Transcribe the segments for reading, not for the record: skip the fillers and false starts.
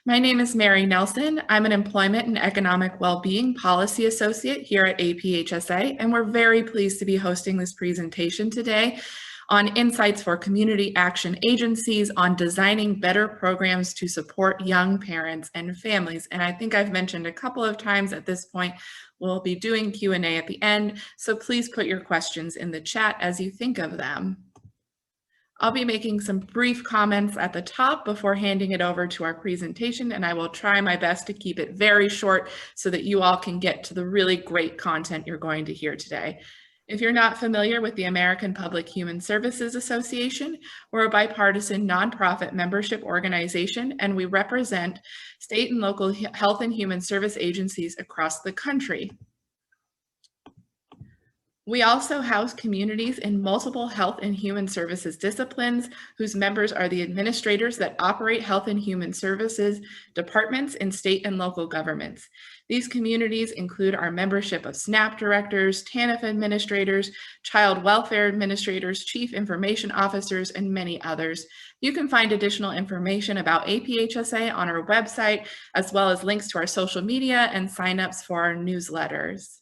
My name is Mary Nelson. I'm an Employment and Economic Wellbeing Policy Associate here at APHSA, and we're very pleased to be hosting this presentation today on insights for community action agencies on designing better programs to support young parents and families. And I think I've mentioned a couple of times at this point, we'll be doing Q&A at the end, so please put your questions in the chat as you think of them. I'll be making some brief comments at the top before handing it over to our presentation, and I will try my best to keep it very short so that you all can get to the really great content you're going to hear today. If you're not familiar with the American Public Human Services Association, we're a bipartisan nonprofit membership organization, and we represent state and local health and human service agencies across the country. We also house communities in multiple health and human services disciplines whose members are the administrators that operate health and human services departments in state and local governments. These communities include our membership of SNAP directors, TANF administrators, child welfare administrators, chief information officers, and many others. You can find additional information about APHSA on our website, as well as links to our social media and signups for our newsletters.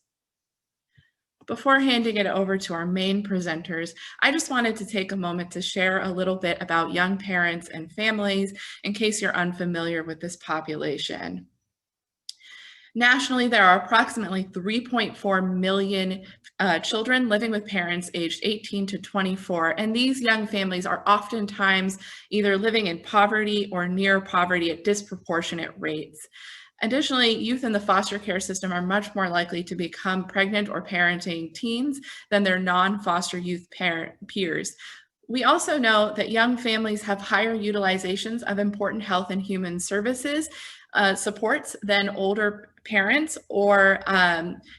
Before handing it over to our main presenters, I just wanted to take a moment to share a little bit about young parents and families in case you're unfamiliar with this population. Nationally, there are approximately 3.4 million children living with parents aged 18 to 24, and these young families are oftentimes either living in poverty or near poverty at disproportionate rates. Additionally, youth in the foster care system are much more likely to become pregnant or parenting teens than their non-foster youth peers. We also know that young families have higher utilizations of important health and human services supports than older parents or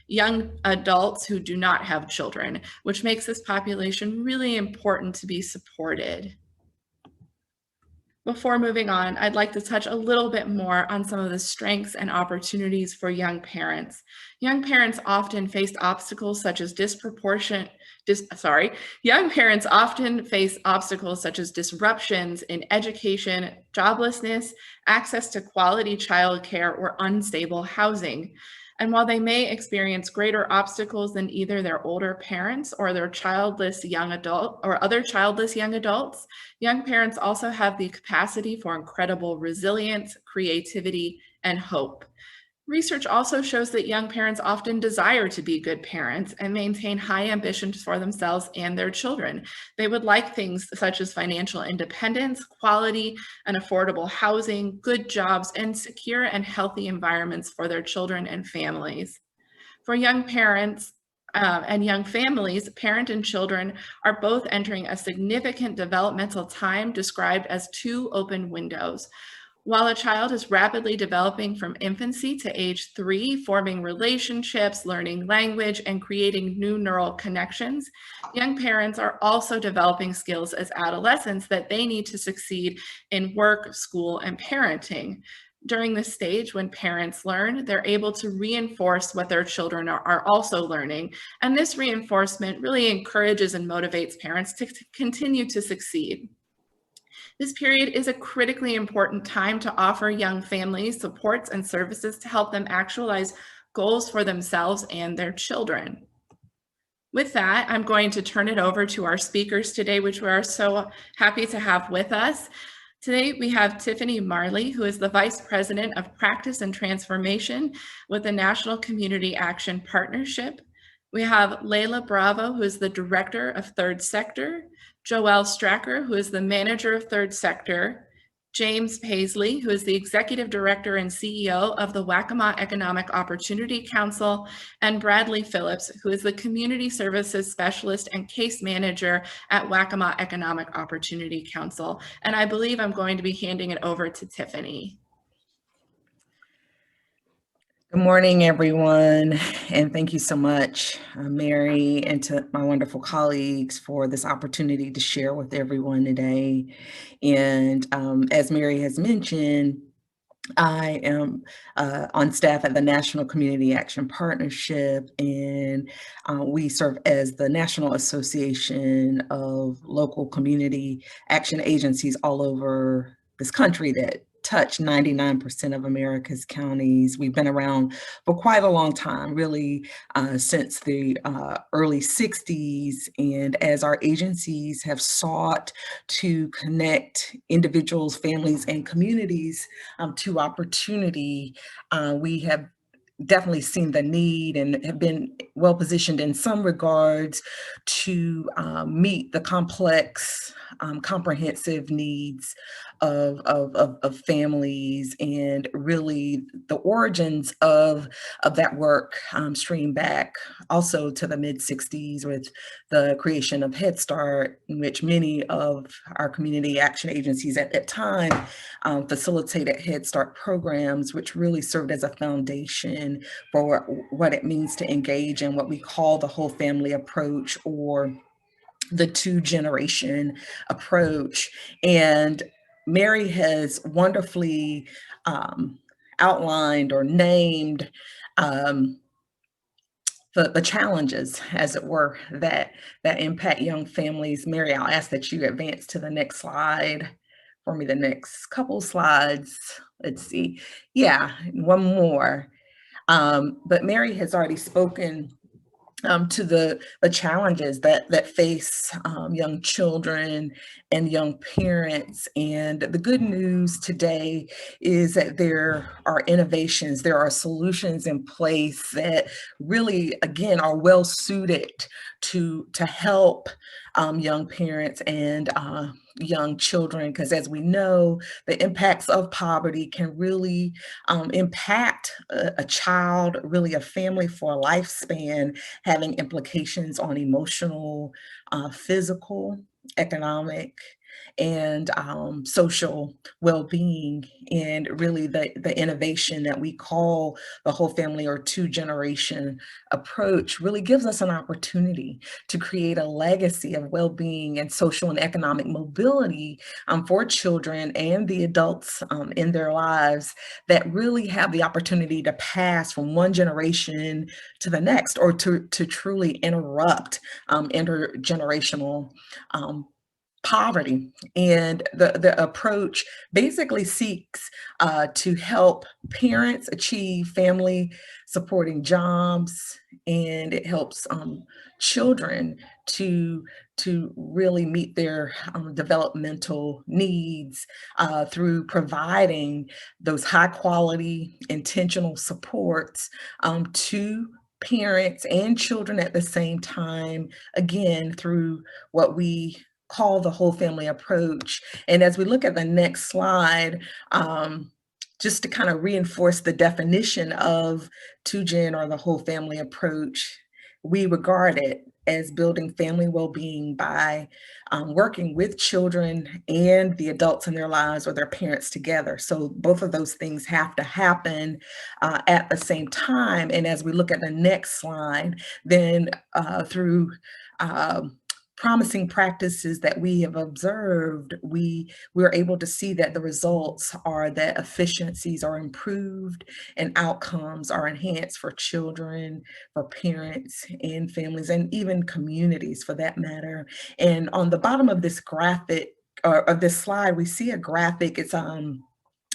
young adults who do not have children, which makes this population really important to be supported. Before moving on, I'd like to touch a little bit more on some of the strengths and opportunities for young parents. Young parents often face obstacles such as disruptions in education, joblessness, access to quality childcare, or unstable housing. And while they may experience greater obstacles than either their older parents or their childless young adult or other childless young adults, young parents also have the capacity for incredible resilience, creativity, and hope. Research also shows that young parents often desire to be good parents and maintain high ambitions for themselves and their children. They would like things such as financial independence, quality and affordable housing, good jobs, and secure and healthy environments for their children and families. For young parents and young families, parent and children are both entering a significant developmental time described as two open windows. While a child is rapidly developing from infancy to age 3, forming relationships, learning language, and creating new neural connections, young parents are also developing skills as adolescents that they need to succeed in work, school, and parenting. During this stage, when parents learn, they're able to reinforce what their children are also learning. And this reinforcement really encourages and motivates parents to continue to succeed. This period is a critically important time to offer young families supports and services to help them actualize goals for themselves and their children. With that, I'm going to turn it over to our speakers today, which we are so happy to have with us. Today, we have Tiffany Marley, who is the Vice President of Practice and Transformation with the National Community Action Partnership. We have Layla Bravo, who is the Director of Third Sector, Joelle Stracker, who is the Manager of Third Sector, James Paisley, who is the Executive Director and CEO of the Waccamaw Economic Opportunity Council, and Bradley Phillips, who is the Community Services Specialist and Case Manager at Waccamaw Economic Opportunity Council. And I believe I'm going to be handing it over to Tiffany. Good morning, everyone, and thank you so much, Mary, and to my wonderful colleagues for this opportunity to share with everyone today. And as Mary has mentioned, I am on staff at the National Community Action Partnership, and we serve as the National Association of Local Community Action Agencies all over this country that touch 99% of America's counties. We've been around for quite a long time, really since the early 60s. And as our agencies have sought to connect individuals, families, and communities to opportunity, we have definitely seen the need and have been well positioned in some regards to meet the complex, comprehensive needs of families, and really the origins of that work stream back also to the mid 60s with the creation of Head Start, in which many of our community action agencies at that time facilitated Head Start programs, which really served as a foundation for what it means to engage in what we call the whole family approach, or the two-generation approach. And Mary has wonderfully outlined or named the challenges, as it were, that impact young families. Mary, I'll ask that you advance to the next slide for me, the next couple slides. Let's see. Yeah, one more. But Mary has already spoken to the challenges that face young children and young parents. And the good news today is that there are innovations, there are solutions in place that really, again, are well suited to help young parents and young children, because as we know, the impacts of poverty can really impact a child, really a family for a lifespan, having implications on emotional, physical, economic, and social well-being. And really the innovation that we call the whole family or two-generation approach really gives us an opportunity to create a legacy of well-being and social and economic mobility for children and the adults in their lives, that really have the opportunity to pass from one generation to the next, or to truly interrupt intergenerational poverty. And the approach basically seeks to help parents achieve family supporting jobs, and it helps children to really meet their developmental needs through providing those high quality intentional supports to parents and children at the same time, again through what we call the whole family approach. And as we look at the next slide, just to kind of reinforce the definition of 2Gen or the whole family approach, we regard it as building family well-being by working with children and the adults in their lives or their parents together. So both of those things have to happen at the same time. And as we look at the next slide, then through promising practices that we have observed, we're able to see that the results are that efficiencies are improved and outcomes are enhanced for children, for parents and families, and even communities for that matter. And on the bottom of this graphic, or of this slide, we see a graphic. It's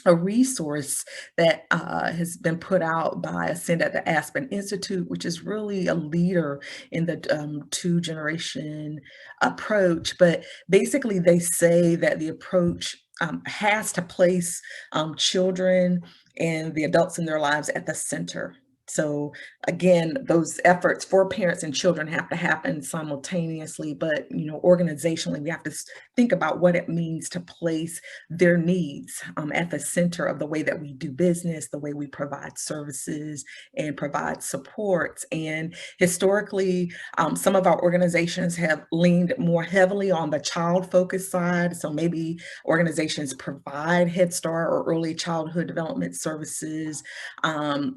a resource that has been put out by Ascend at the Aspen Institute, which is really a leader in the two-generation approach. But basically, they say that the approach has to place children and the adults in their lives at the center. So again, those efforts for parents and children have to happen simultaneously, but organizationally, we have to think about what it means to place their needs at the center of the way that we do business, the way we provide services and provide supports. And historically, some of our organizations have leaned more heavily on the child-focused side. So maybe organizations provide Head Start or early childhood development services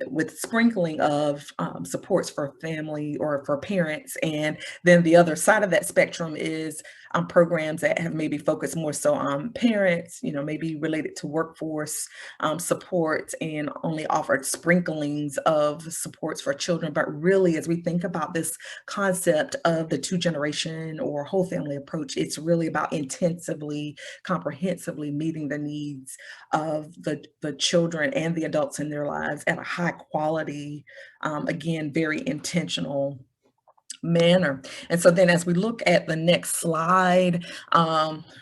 with sprinkling of supports for family or for parents. And then the other side of that spectrum is programs that have maybe focused more so on parents, maybe related to workforce supports, and only offered sprinklings of supports for children. But really, as we think about this concept of the two-generation or whole family approach, it's really about intensively, comprehensively meeting the needs of the children and the adults in their lives at a high quality, again, very intentional manner. And so then as we look at the next slide,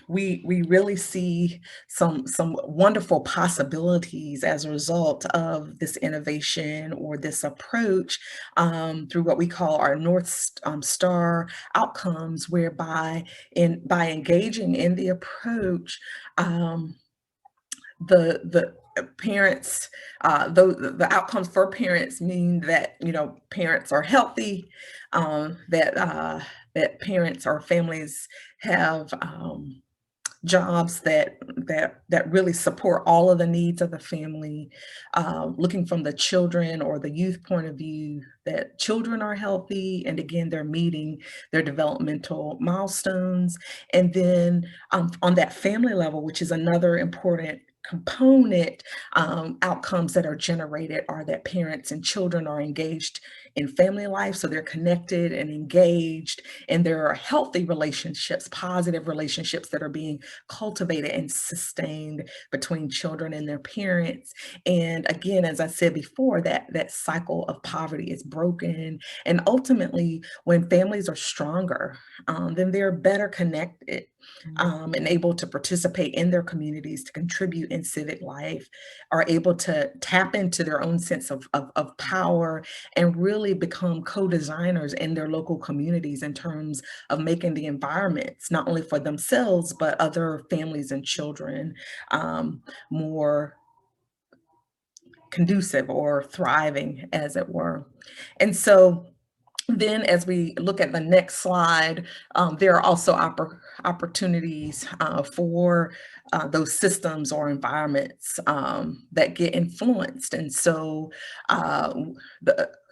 we really see some wonderful possibilities as a result of this innovation or this approach, through what we call our North Star outcomes, whereby by engaging in the approach, the parents, the outcomes for parents mean that parents are healthy, that parents or families have jobs that really support all of the needs of the family, looking from the children or the youth point of view, that children are healthy, and again, they're meeting their developmental milestones. And then on that family level, which is another important component, outcomes that are generated are that parents and children are engaged in family life, so they're connected and engaged, and there are healthy relationships, positive relationships that are being cultivated and sustained between children and their parents. And again, as I said before, that cycle of poverty is broken. And ultimately, when families are stronger, then they're better connected, and able to participate in their communities, to contribute in civic life, are able to tap into their own sense of power, and really become co-designers in their local communities in terms of making the environments, not only for themselves, but other families and children, more conducive or thriving, as it were. And so then as we look at the next slide, there are also opportunities for those systems or environments that get influenced. And so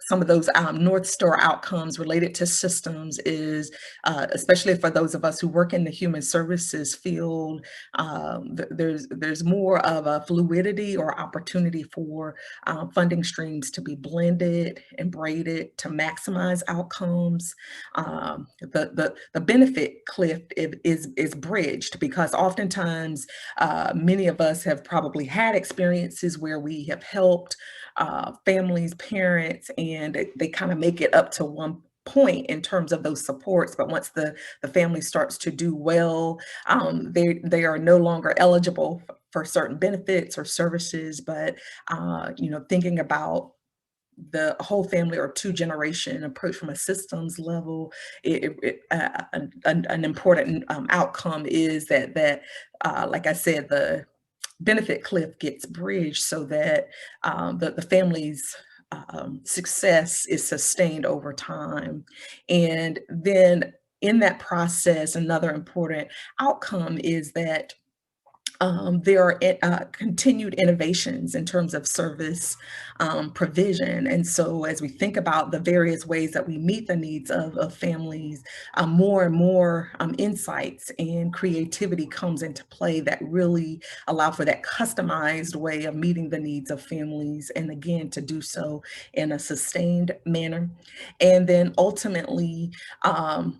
some of those North Star outcomes related to systems is, especially for those of us who work in the human services field, there's more of a fluidity or opportunity for funding streams to be blended and braided to maximize outcomes. The benefit cliff is bridged, because oftentimes many of us have probably had experiences where we have helped families, parents, and they kind of make it up to one point in terms of those supports. But once the family starts to do well, they are no longer eligible for certain benefits or services. But thinking about the whole family or two-generation approach from a systems level, an important outcome is that like I said, the benefit cliff gets bridged, so that the family's success is sustained over time. And then in that process, another important outcome is that there are continued innovations in terms of service provision. And so as we think about the various ways that we meet the needs of families, more and more insights and creativity comes into play that really allow for that customized way of meeting the needs of families, and again, to do so in a sustained manner. And then ultimately,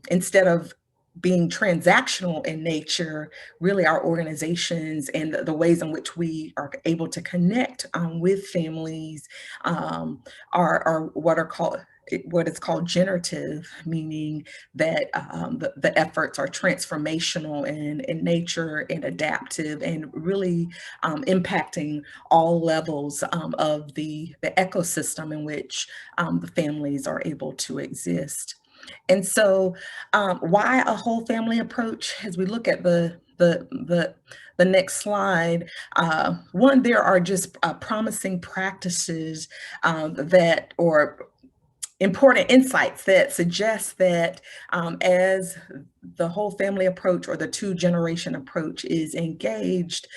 instead of being transactional in nature, really our organizations and the ways in which we are able to connect with families are what is called generative, meaning that the efforts are transformational in nature and adaptive, and really impacting all levels of the ecosystem in which the families are able to exist. And so why a whole family approach? As we look at the next slide, one, there are just promising practices or important insights that suggest that as the whole family approach or the two-generation approach is engaged,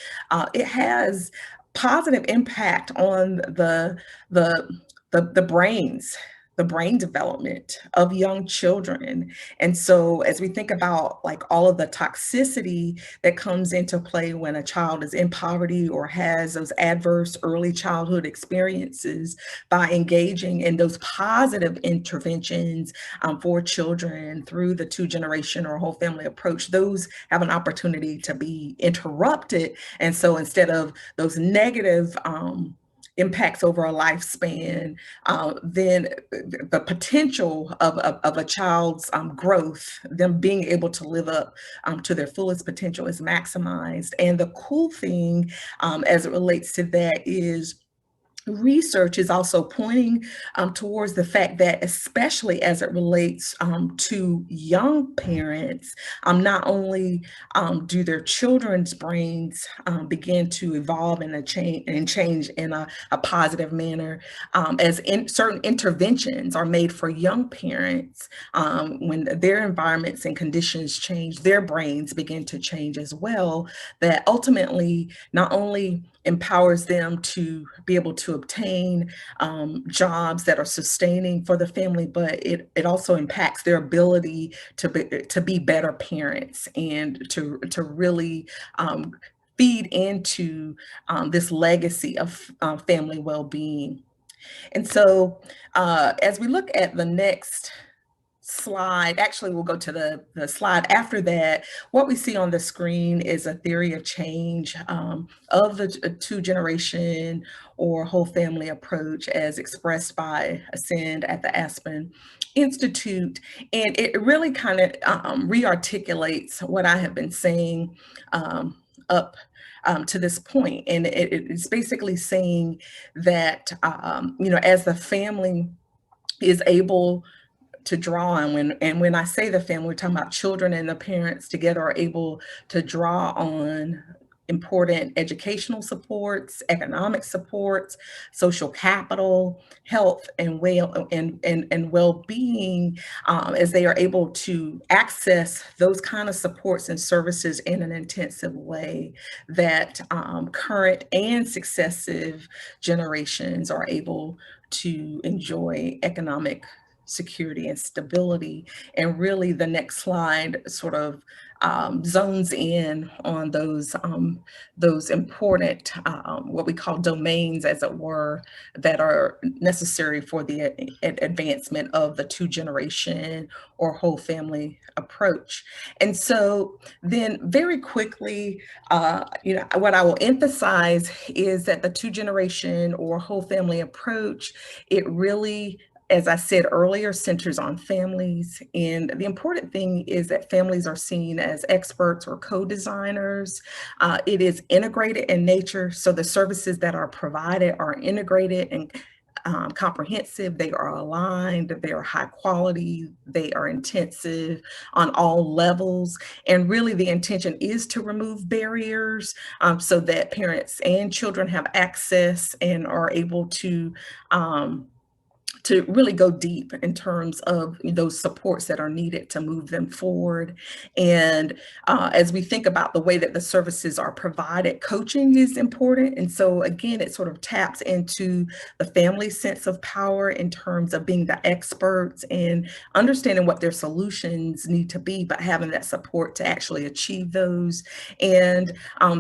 it has positive impact on the brains the brain development of young children. And so as we think about like all of the toxicity that comes into play when a child is in poverty or has those adverse early childhood experiences, by engaging in those positive interventions for children through the 2-generation or whole family approach, those have an opportunity to be interrupted. And so instead of those negative impacts over a lifespan, then the potential of a child's growth, them being able to live up to their fullest potential, is maximized. And the cool thing as it relates to that is research is also pointing towards the fact that, especially as it relates to young parents, not only do their children's brains begin to evolve and change in a positive manner, as certain interventions are made for young parents, when their environments and conditions change, their brains begin to change as well, that ultimately not only empowers them to be able to obtain jobs that are sustaining for the family, but it also impacts their ability to be better parents and to really feed into this legacy of family well-being. And so as we look at the next slide, actually we'll go to the slide after that, what we see on the screen is a theory of change of the 2-generation or whole family approach as expressed by Ascend at the Aspen Institute. And it really kind of re-articulates what I have been saying up to this point. And it's basically saying that, as the family is able to draw on, when I say the family, we're talking about children and the parents together are able to draw on important educational supports, economic supports, social capital, health, and well-being, as they are able to access those kind of supports and services in an intensive way, that current and successive generations are able to enjoy economic security and stability. And really the next slide sort of zones in on those important, what we call domains, as it were, that are necessary for the advancement of the 2-generation or whole family approach. And so then very quickly, what I will emphasize is that the 2-generation or whole family approach, it really, as I said earlier, centers on families. And the important thing is that families are seen as experts or co-designers. It is integrated in nature. So the services that are provided are integrated and comprehensive. They are aligned, they are high quality, they are intensive on all levels. And really the intention is to remove barriers so that parents and children have access and are able to really go deep in terms of those supports that are needed to move them forward. And as we think about the way that the services are provided, coaching is important. And so again, it sort of taps into the family's sense of power in terms of being the experts and understanding what their solutions need to be, but having that support to actually achieve those. And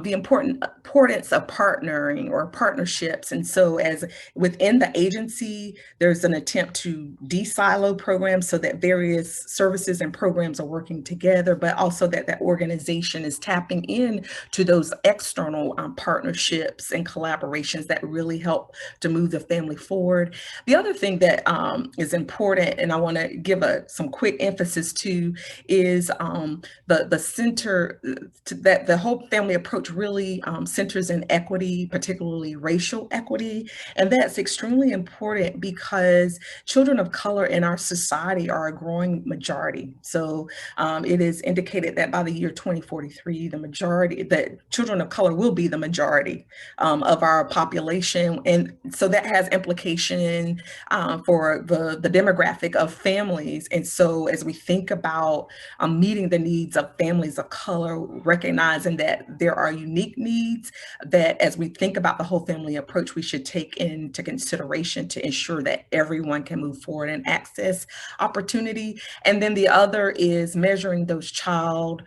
the importance of partnering or partnerships. And so as within the agency, there's an attempt to de-silo programs so that various services and programs are working together, but also that that organization is tapping in to those external partnerships and collaborations that really help to move the family forward. The other thing that is important, and I want to give some quick emphasis to, is the center that the whole family approach really centers in equity, particularly racial equity. And that's extremely important because children of color in our society are a growing majority. So it is indicated that by the year 2043, that children of color will be the majority of our population. And so that has implication for the demographic of families. And so as we think about meeting the needs of families of color, recognizing that there are unique needs, that as we think about the whole family approach, we should take into consideration to ensure that everyone can move forward and access opportunity. And then the other is measuring those child,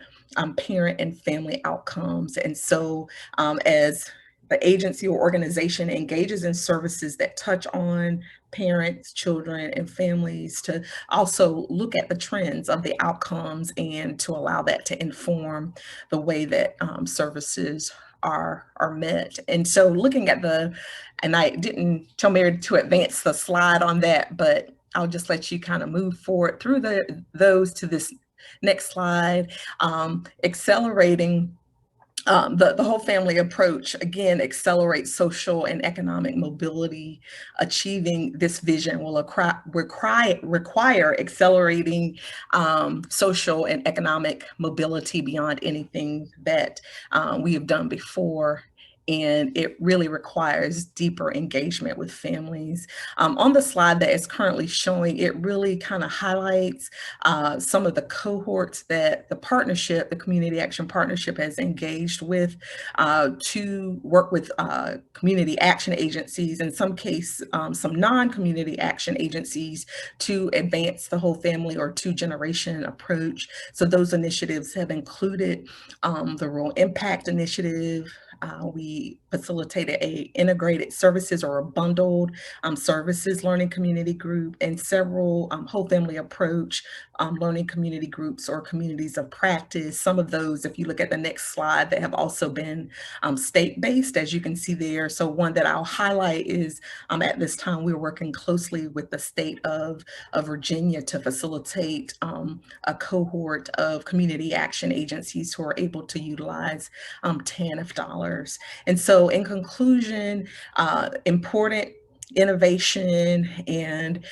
parent, and family outcomes. And so as the agency or organization engages in services that touch on parents, children, and families, to also look at the trends of the outcomes and to allow that to inform the way that services are met. And so looking at and I didn't tell Mary to advance the slide on that, but I'll just let you kind of move forward through those to this next slide. Accelerating the whole family approach, again, accelerates social and economic mobility. Achieving this vision will require accelerating social and economic mobility beyond anything that we have done before. And it really requires deeper engagement with families. On the slide that is currently showing, it really kind of highlights some of the cohorts that the Community Action Partnership has engaged with to work with community action agencies, in some case, some non-community action agencies, to advance the whole family or two-generation approach. So those initiatives have included the Rural Impact Initiative. We facilitated a integrated services or a bundled services learning community group, and several whole family approach learning community groups or communities of practice. Some of those, if you look at the next slide, that have also been state-based, as you can see there. So one that I'll highlight is at this time, we're working closely with the state of Virginia to facilitate a cohort of community action agencies who are able to utilize TANF dollars. And so in conclusion, important innovation, and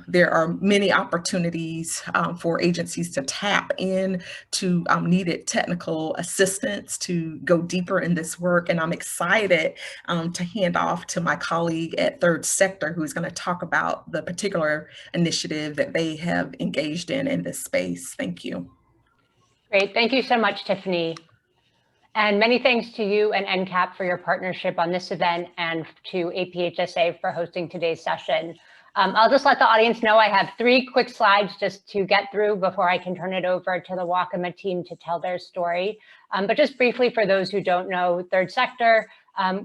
there are many opportunities for agencies to tap in to needed technical assistance to go deeper in this work. And I'm excited to hand off to my colleague at Third Sector, who is going to talk about the particular initiative that they have engaged in this space. Thank you. Great. Thank you so much, Tiffany. And many thanks to you and NCAP for your partnership on this event, and to APHSA for hosting today's session. I'll just let the audience know I have 3 quick slides just to get through before I can turn it over to the Waccamaw team to tell their story. But just briefly, for those who don't know, Third Sector,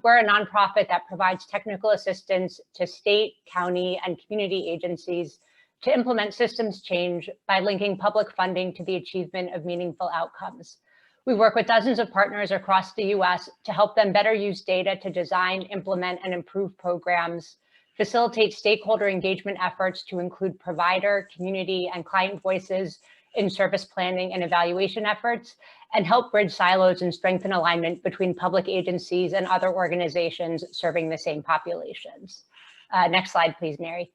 we're a nonprofit that provides technical assistance to state, county, and community agencies to implement systems change by linking public funding to the achievement of meaningful outcomes. We work with dozens of partners across the US to help them better use data to design, implement, and improve programs, facilitate stakeholder engagement efforts to include provider, community, and client voices in service planning and evaluation efforts, and help bridge silos and strengthen alignment between public agencies and other organizations serving the same populations. Next slide, please, Mary.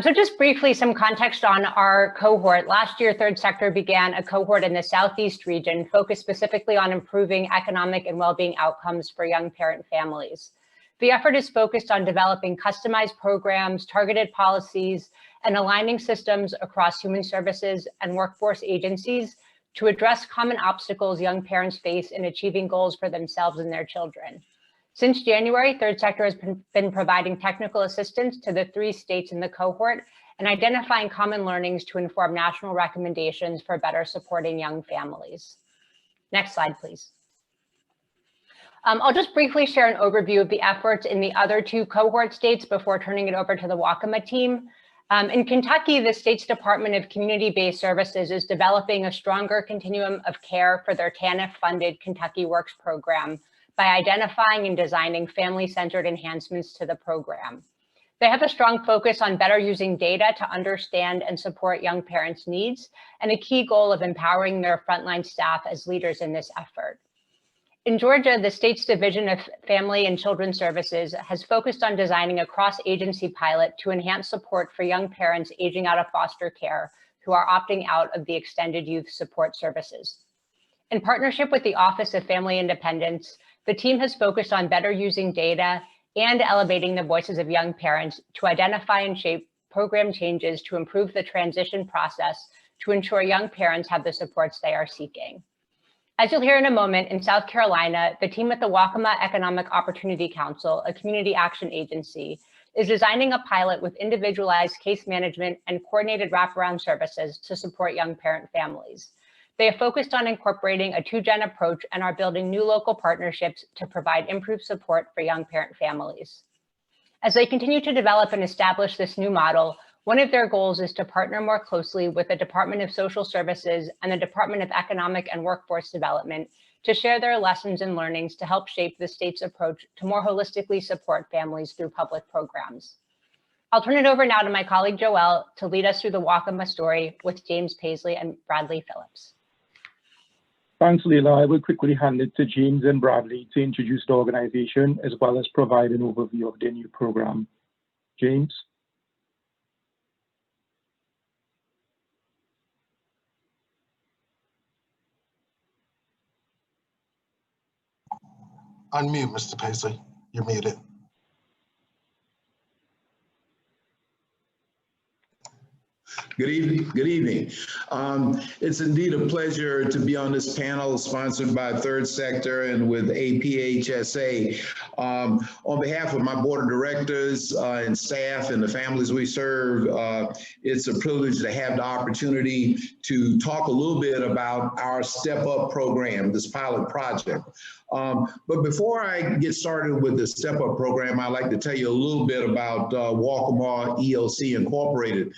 So just briefly, some context on our cohort. Last year, Third Sector began a cohort in the Southeast region focused specifically on improving economic and well-being outcomes for young parent families. The effort is focused on developing customized programs, targeted policies, and aligning systems across human services and workforce agencies to address common obstacles young parents face in achieving goals for themselves and their children. Since January, Third Sector has been providing technical assistance to the 3 states in the cohort and identifying common learnings to inform national recommendations for better supporting young families. Next slide, please. I'll just briefly share an overview of the efforts in the other 2 cohort states before turning it over to the Waccamaw team. In Kentucky, the state's Department of Community-Based Services is developing a stronger continuum of care for their TANF-funded Kentucky Works program by identifying and designing family-centered enhancements to the program. They have a strong focus on better using data to understand and support young parents' needs, and a key goal of empowering their frontline staff as leaders in this effort. In Georgia, the state's Division of Family and Children's Services has focused on designing a cross-agency pilot to enhance support for young parents aging out of foster care who are opting out of the extended youth support services. In partnership with the Office of Family Independence, the team has focused on better using data and elevating the voices of young parents to identify and shape program changes to improve the transition process to ensure young parents have the supports they are seeking. As you'll hear in a moment, in South Carolina, the team at the Waccamaw Economic Opportunity Council, a community action agency, is designing a pilot with individualized case management and coordinated wraparound services to support young parent families. They have focused on incorporating a two-gen approach and are building new local partnerships to provide improved support for young parent families. As they continue to develop and establish this new model, one of their goals is to partner more closely with the Department of Social Services and the Department of Economic and Workforce Development to share their lessons and learnings to help shape the state's approach to more holistically support families through public programs. I'll turn it over now to my colleague Joelle to lead us through the Waccamaw story with James Paisley and Bradley Phillips. Thanks, Leila. I will quickly hand it to James and Bradley to introduce the organization as well as provide an overview of their new program. James? Unmute, Mr. Paisley. You're muted. Good evening. Good evening. It's indeed a pleasure to be on this panel sponsored by Third Sector and with APHSA. On behalf of my board of directors and staff and the families we serve, it's a privilege to have the opportunity to talk a little bit about our Step Up program, this pilot project. But before I get started with the Step Up program, I'd like to tell you a little bit about Waccamaw EOC Incorporated.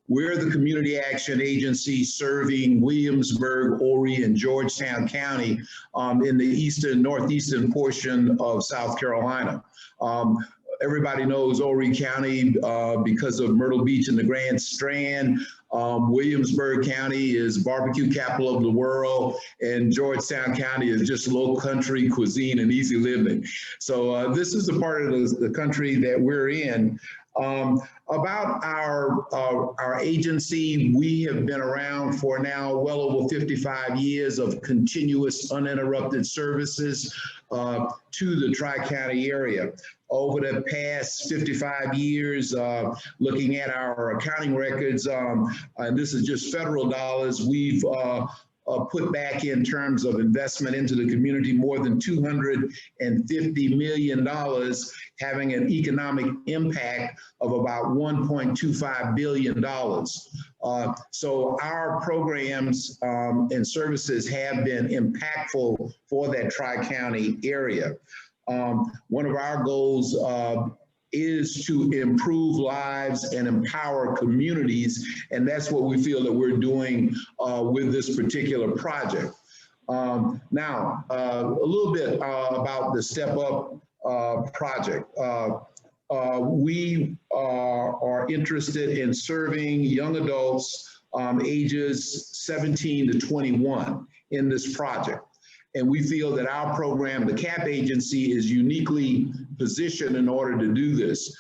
We're the community action agency serving Williamsburg, Horry, and Georgetown County in the northeastern portion of South Carolina. Everybody knows Horry County because of Myrtle Beach and the Grand Strand. Williamsburg County is barbecue capital of the world, and Georgetown County is just low country cuisine and easy living. So this is the part of the country that we're in. About our agency, we have been around for now well over 55 years of continuous uninterrupted services to the Tri-County area. Over the past 55 years, looking at our accounting records, and this is just federal dollars, we've put back in terms of investment into the community more than $250 million, having an economic impact of about $1.25 billion. So our programs and services have been impactful for that Tri-County area. One of our goals is to improve lives and empower communities, and that's what we feel that we're doing with this particular project. Now, a little bit about the Step Up project. We are interested in serving young adults ages 17 to 21 in this project. And we feel that our program, the CAP agency, is uniquely positioned in order to do this.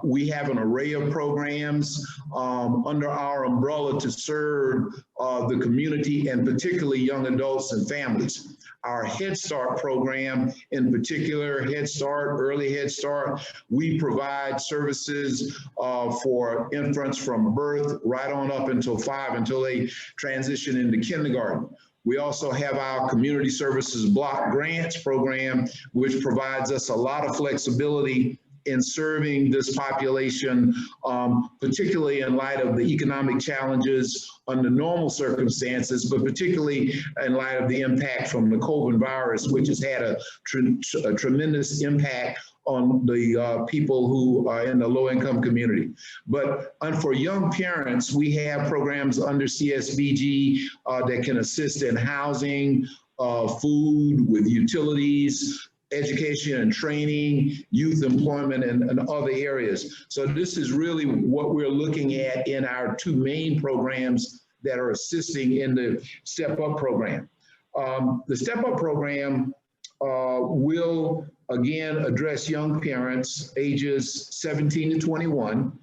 We have an array of programs under our umbrella to serve the community and particularly young adults and families. Our Head Start program, in particular, Head Start, Early Head Start, we provide services for infants from birth right on up until 5, until they transition into kindergarten. We also have our Community Services Block Grants program, which provides us a lot of flexibility in serving this population, particularly in light of the economic challenges under normal circumstances, but particularly in light of the impact from the COVID virus, which has had a tremendous impact on the people who are in the low-income community. But for young parents, we have programs under CSBG that can assist in housing, food, with utilities, education and training, youth employment, and other areas. So this is really what we're looking at in our two main programs that are assisting in the Step Up program. The Step Up program will, again, address young parents ages 17 to 21.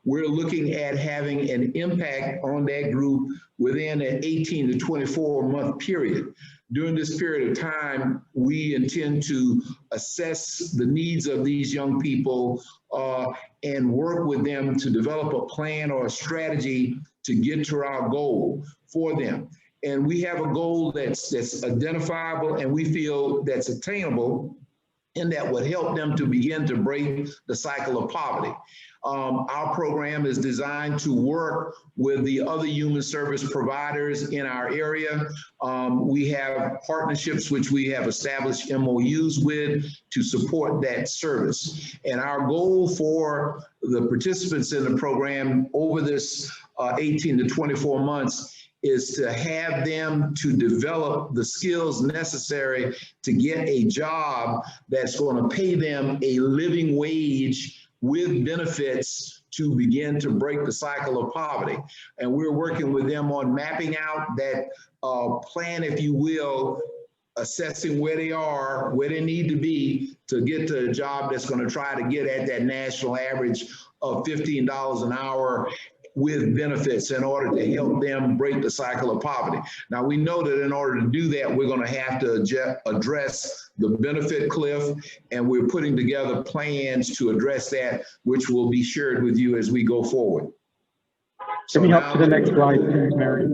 We're looking at having an impact on that group within an 18 to 24 month period. During this period of time, we intend to assess the needs of these young people and work with them to develop a plan or a strategy to get to our goal for them. And we have a goal that's identifiable and we feel that's attainable and that would help them to begin to break the cycle of poverty. Our program is designed to work with the other human service providers in our area. We have partnerships which we have established MOUs with to support that service. And our goal for the participants in the program over this 18 to 24 months is to have them to develop the skills necessary to get a job that's going to pay them a living wage with benefits to begin to break the cycle of poverty. And we're working with them on mapping out that plan, if you will, assessing where they are, where they need to be to get to a job that's going to try to get at that national average of $15 an hour with benefits in order to help them break the cycle of poverty. Now, we know that in order to do that, we're going to have to address the benefit cliff, and we're putting together plans to address that, which will be shared with you as we go forward. Can we hop to the next slide, please, Mary?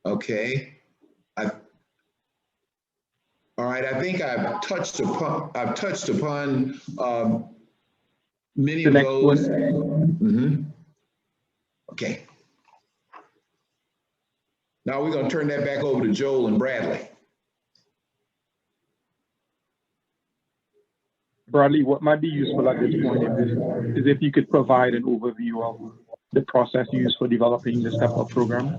Okay. All right, I think I've touched upon many of those. Okay. Now we're going to turn that back over to Joel and Bradley. Bradley, what might be useful at this point is if you could provide an overview of the process used for developing the Step Up program.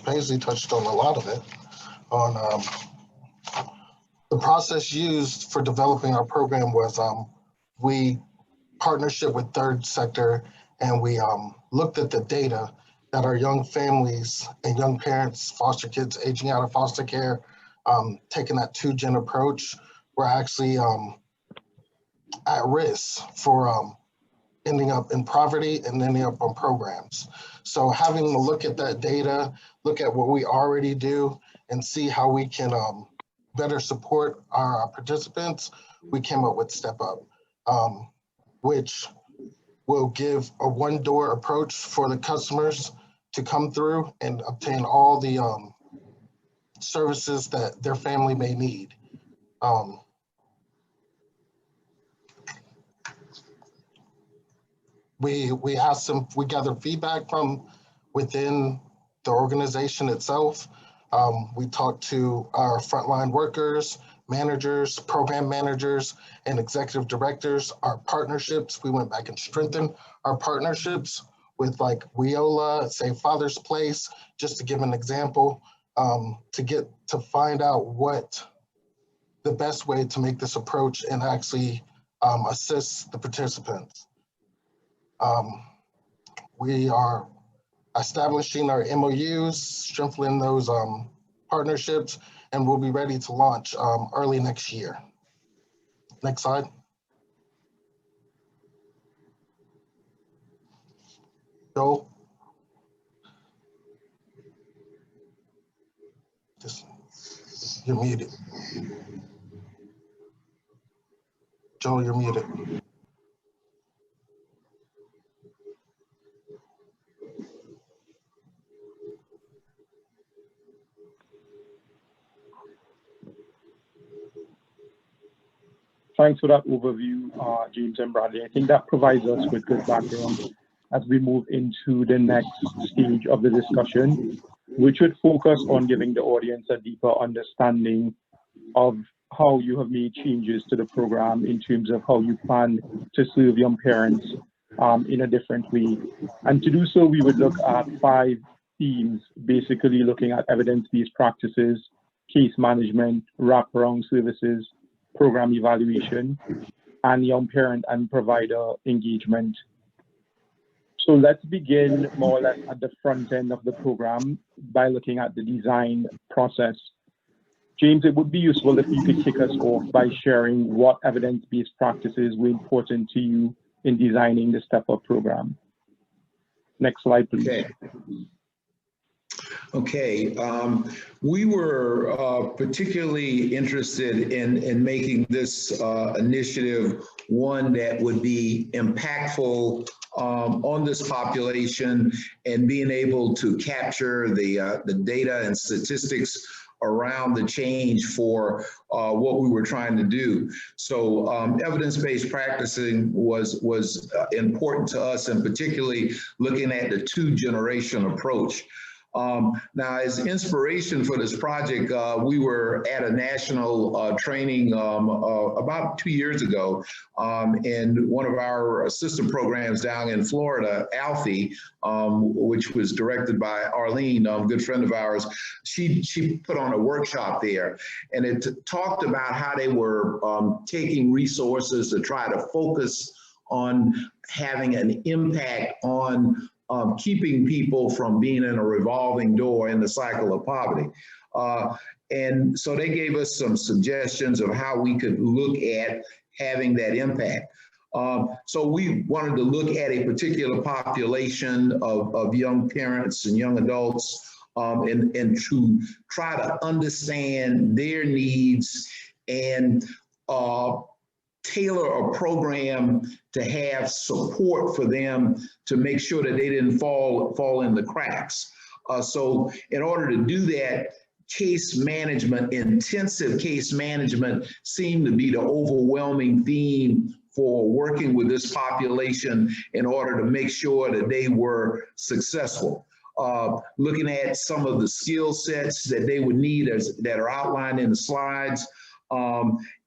Paisley touched on a lot of it. On the process used for developing our program was we partnership with third sector, and we looked at the data that our young families and young parents, foster kids aging out of foster care, taking that 2-gen approach, were actually at risk for ending up in poverty and ending up on programs. So having a look at that data, look at what we already do, and see how we can better support our participants, we came up with Step Up, which will give a one-door approach for the customers to come through and obtain all the services that their family may need. We asked them, we gathered feedback from within the organization itself. We talked to our frontline workers, managers, program managers, and executive directors. Our partnerships, we went back and strengthened our partnerships with like WEOC, Save Father's Place, just to give an example, to find out what the best way to make this approach and actually assist the participants. We are establishing our MOUs, strengthening those partnerships, and we'll be ready to launch early next year. Next slide. Joel. You're muted. Joel, you're muted. Thanks for that overview, James and Bradley. I think that provides us with good background as we move into the next stage of the discussion, which would focus on giving the audience a deeper understanding of how you have made changes to the program in terms of how you plan to serve young parents in a different way. And to do so, we would look at 5 themes, basically looking at evidence-based practices, case management, wraparound services, program evaluation, and young parent and provider engagement. So let's begin more or less at the front end of the program by looking at the design process. James, it would be useful if you could kick us off by sharing what evidence-based practices were important to you in designing the Step Up program. Next slide, please. Okay, we were particularly interested in making this initiative one that would be impactful on this population and being able to capture the data and statistics around the change for what we were trying to do. So evidence-based practicing was important to us, and particularly looking at the two-generation approach. Now, as inspiration for this project, we were at a national training about 2 years ago, and one of our assistant programs down in Florida, Alfie, which was directed by Arlene, a good friend of ours, she put on a workshop there, and it talked about how they were taking resources to try to focus on having an impact on keeping people from being in a revolving door in the cycle of poverty. And so they gave us some suggestions of how we could look at having that impact. So we wanted to look at a particular population of young parents and young adults and to try to understand their needs and tailor a program to have support for them to make sure that they didn't fall in the cracks. So in order to do that, case management, intensive case management seemed to be the overwhelming theme for working with this population in order to make sure that they were successful. Looking at some of the skill sets that they would need that are outlined in the slides,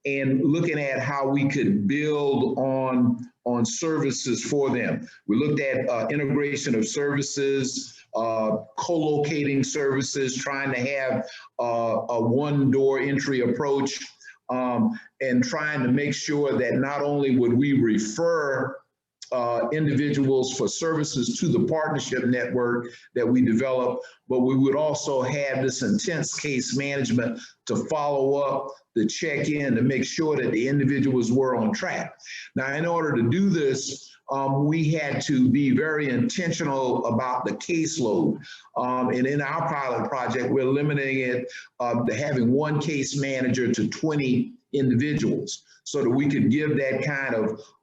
and looking at how we could build on services for them. We looked at integration of services, co-locating services, trying to have a one-door entry approach, and trying to make sure that not only would we refer individuals for services to the partnership network that we developed, but we would also have this intense case management to follow up, to check in, to make sure that the individuals were on track. Now, in order to do this, we had to be very intentional about the caseload. And in our pilot project, we're limiting it to having one case manager to 20 individuals so that we could give that kind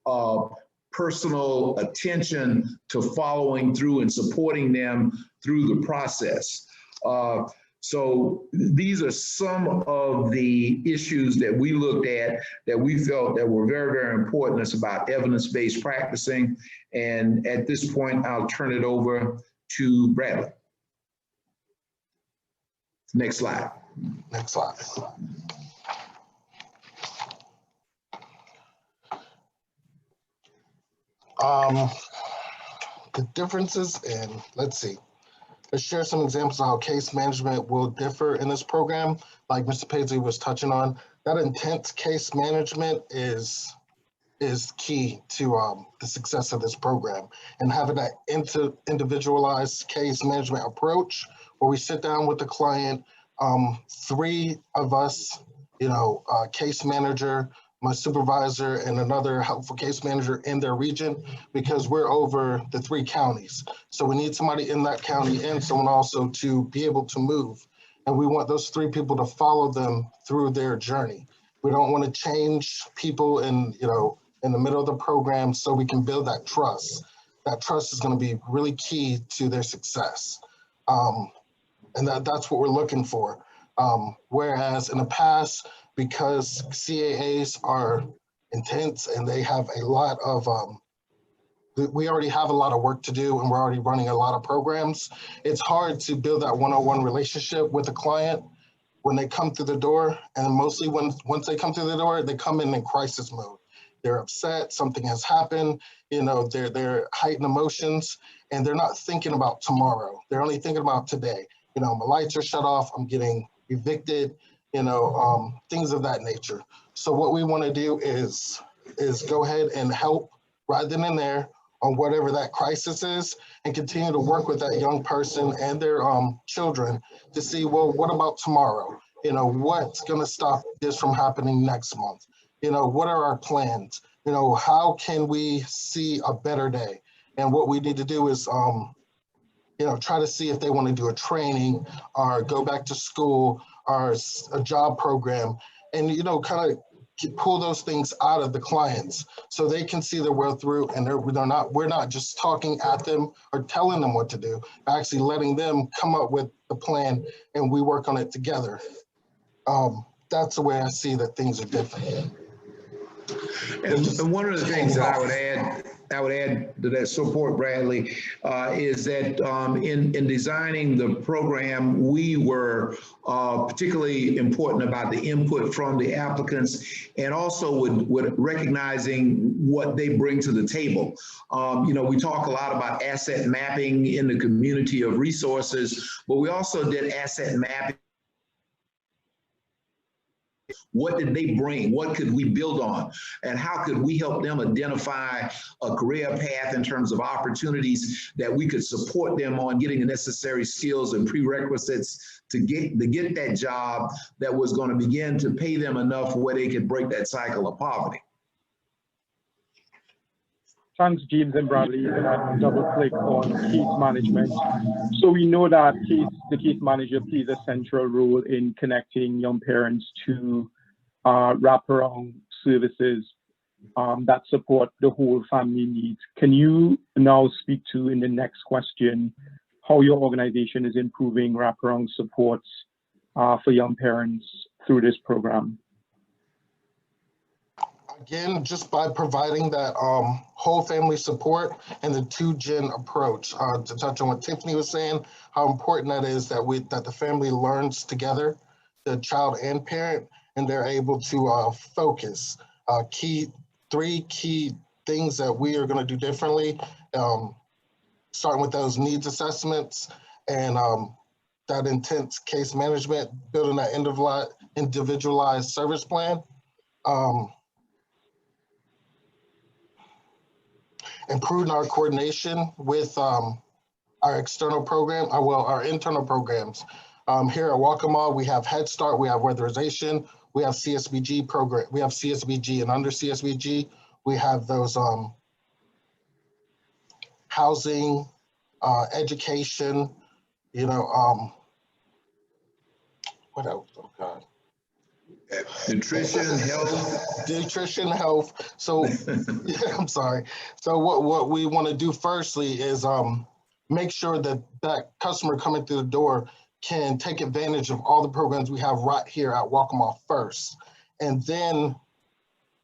of personal attention to following through and supporting them through the process. So these are some of the issues that we looked at that we felt that were very, very important. It's about evidence-based practicing. And at this point, I'll turn it over to Bradley. Next slide. Next slide. The differences in, let's share some examples of how case management will differ in this program. Like Mr. Paisley was touching on, that intense case management is key to the success of this program, and having that individualized case management approach where we sit down with the client, 3 of us, case manager, my supervisor, and another helpful case manager in their region, because we're over the 3 counties. So we need somebody in that county and someone also to be able to move. And we want those 3 people to follow them through their journey. We don't want to change people in the middle of the program, so we can build that trust. That trust is going to be really key to their success. And that's what we're looking for. Whereas in the past, because CAAs are intense and they have a lot of, we already have a lot of work to do and we're already running a lot of programs, it's hard to build that one-on-one relationship with a client when they come through the door. And mostly once they come through the door, they come in crisis mode. They're upset, something has happened, they're heightened emotions, and they're not thinking about tomorrow. They're only thinking about today. My lights are shut off, I'm getting evicted, things of that nature. So what we want to do is go ahead and help right then and there on whatever that crisis is, and continue to work with that young person and their children to see, well, what about tomorrow? What's going to stop this from happening next month? What are our plans? How can we see a better day? And what we need to do is try to see if they want to do a training or go back to school or a job program, and, kind of pull those things out of the clients so they can see their way through, and we're not just talking at them or telling them what to do, actually letting them come up with the plan and we work on it together. That's the way I see that things are different. And one of the things that I would add to that support, Bradley, is that in designing the program, we were particularly important about the input from the applicants, and also with recognizing what they bring to the table. We talk a lot about asset mapping in the community of resources, but we also did asset mapping. What did they bring? What could we build on? And how could we help them identify a career path in terms of opportunities that we could support them on getting the necessary skills and prerequisites to get that job that was going to begin to pay them enough where they could break that cycle of poverty. Thanks, James and Bradley. And I double click on case management. So we know that the case manager plays a central role in connecting young parents to wraparound services that support the whole family needs. Can you now speak to, in the next question, how your organization is improving wraparound supports for young parents through this program? Again, just by providing that whole family support and the 2-gen approach. To touch on what Tiffany was saying, how important that is that the family learns together, the child and parent, and they're able to focus. 3 key things that we are going to do differently, starting with those needs assessments and that intense case management, building that individualized service plan. Improving our coordination with our external program, our internal programs. Here at Waccamaw, we have Head Start, we have weatherization, we have CSBG program, we have CSBG, and under CSBG, we have those housing, education, what else? Oh God. Nutrition, health. So, yeah, I'm sorry. So what we want to do firstly is make sure that customer coming through the door can take advantage of all the programs we have right here at Waccamaw first, and then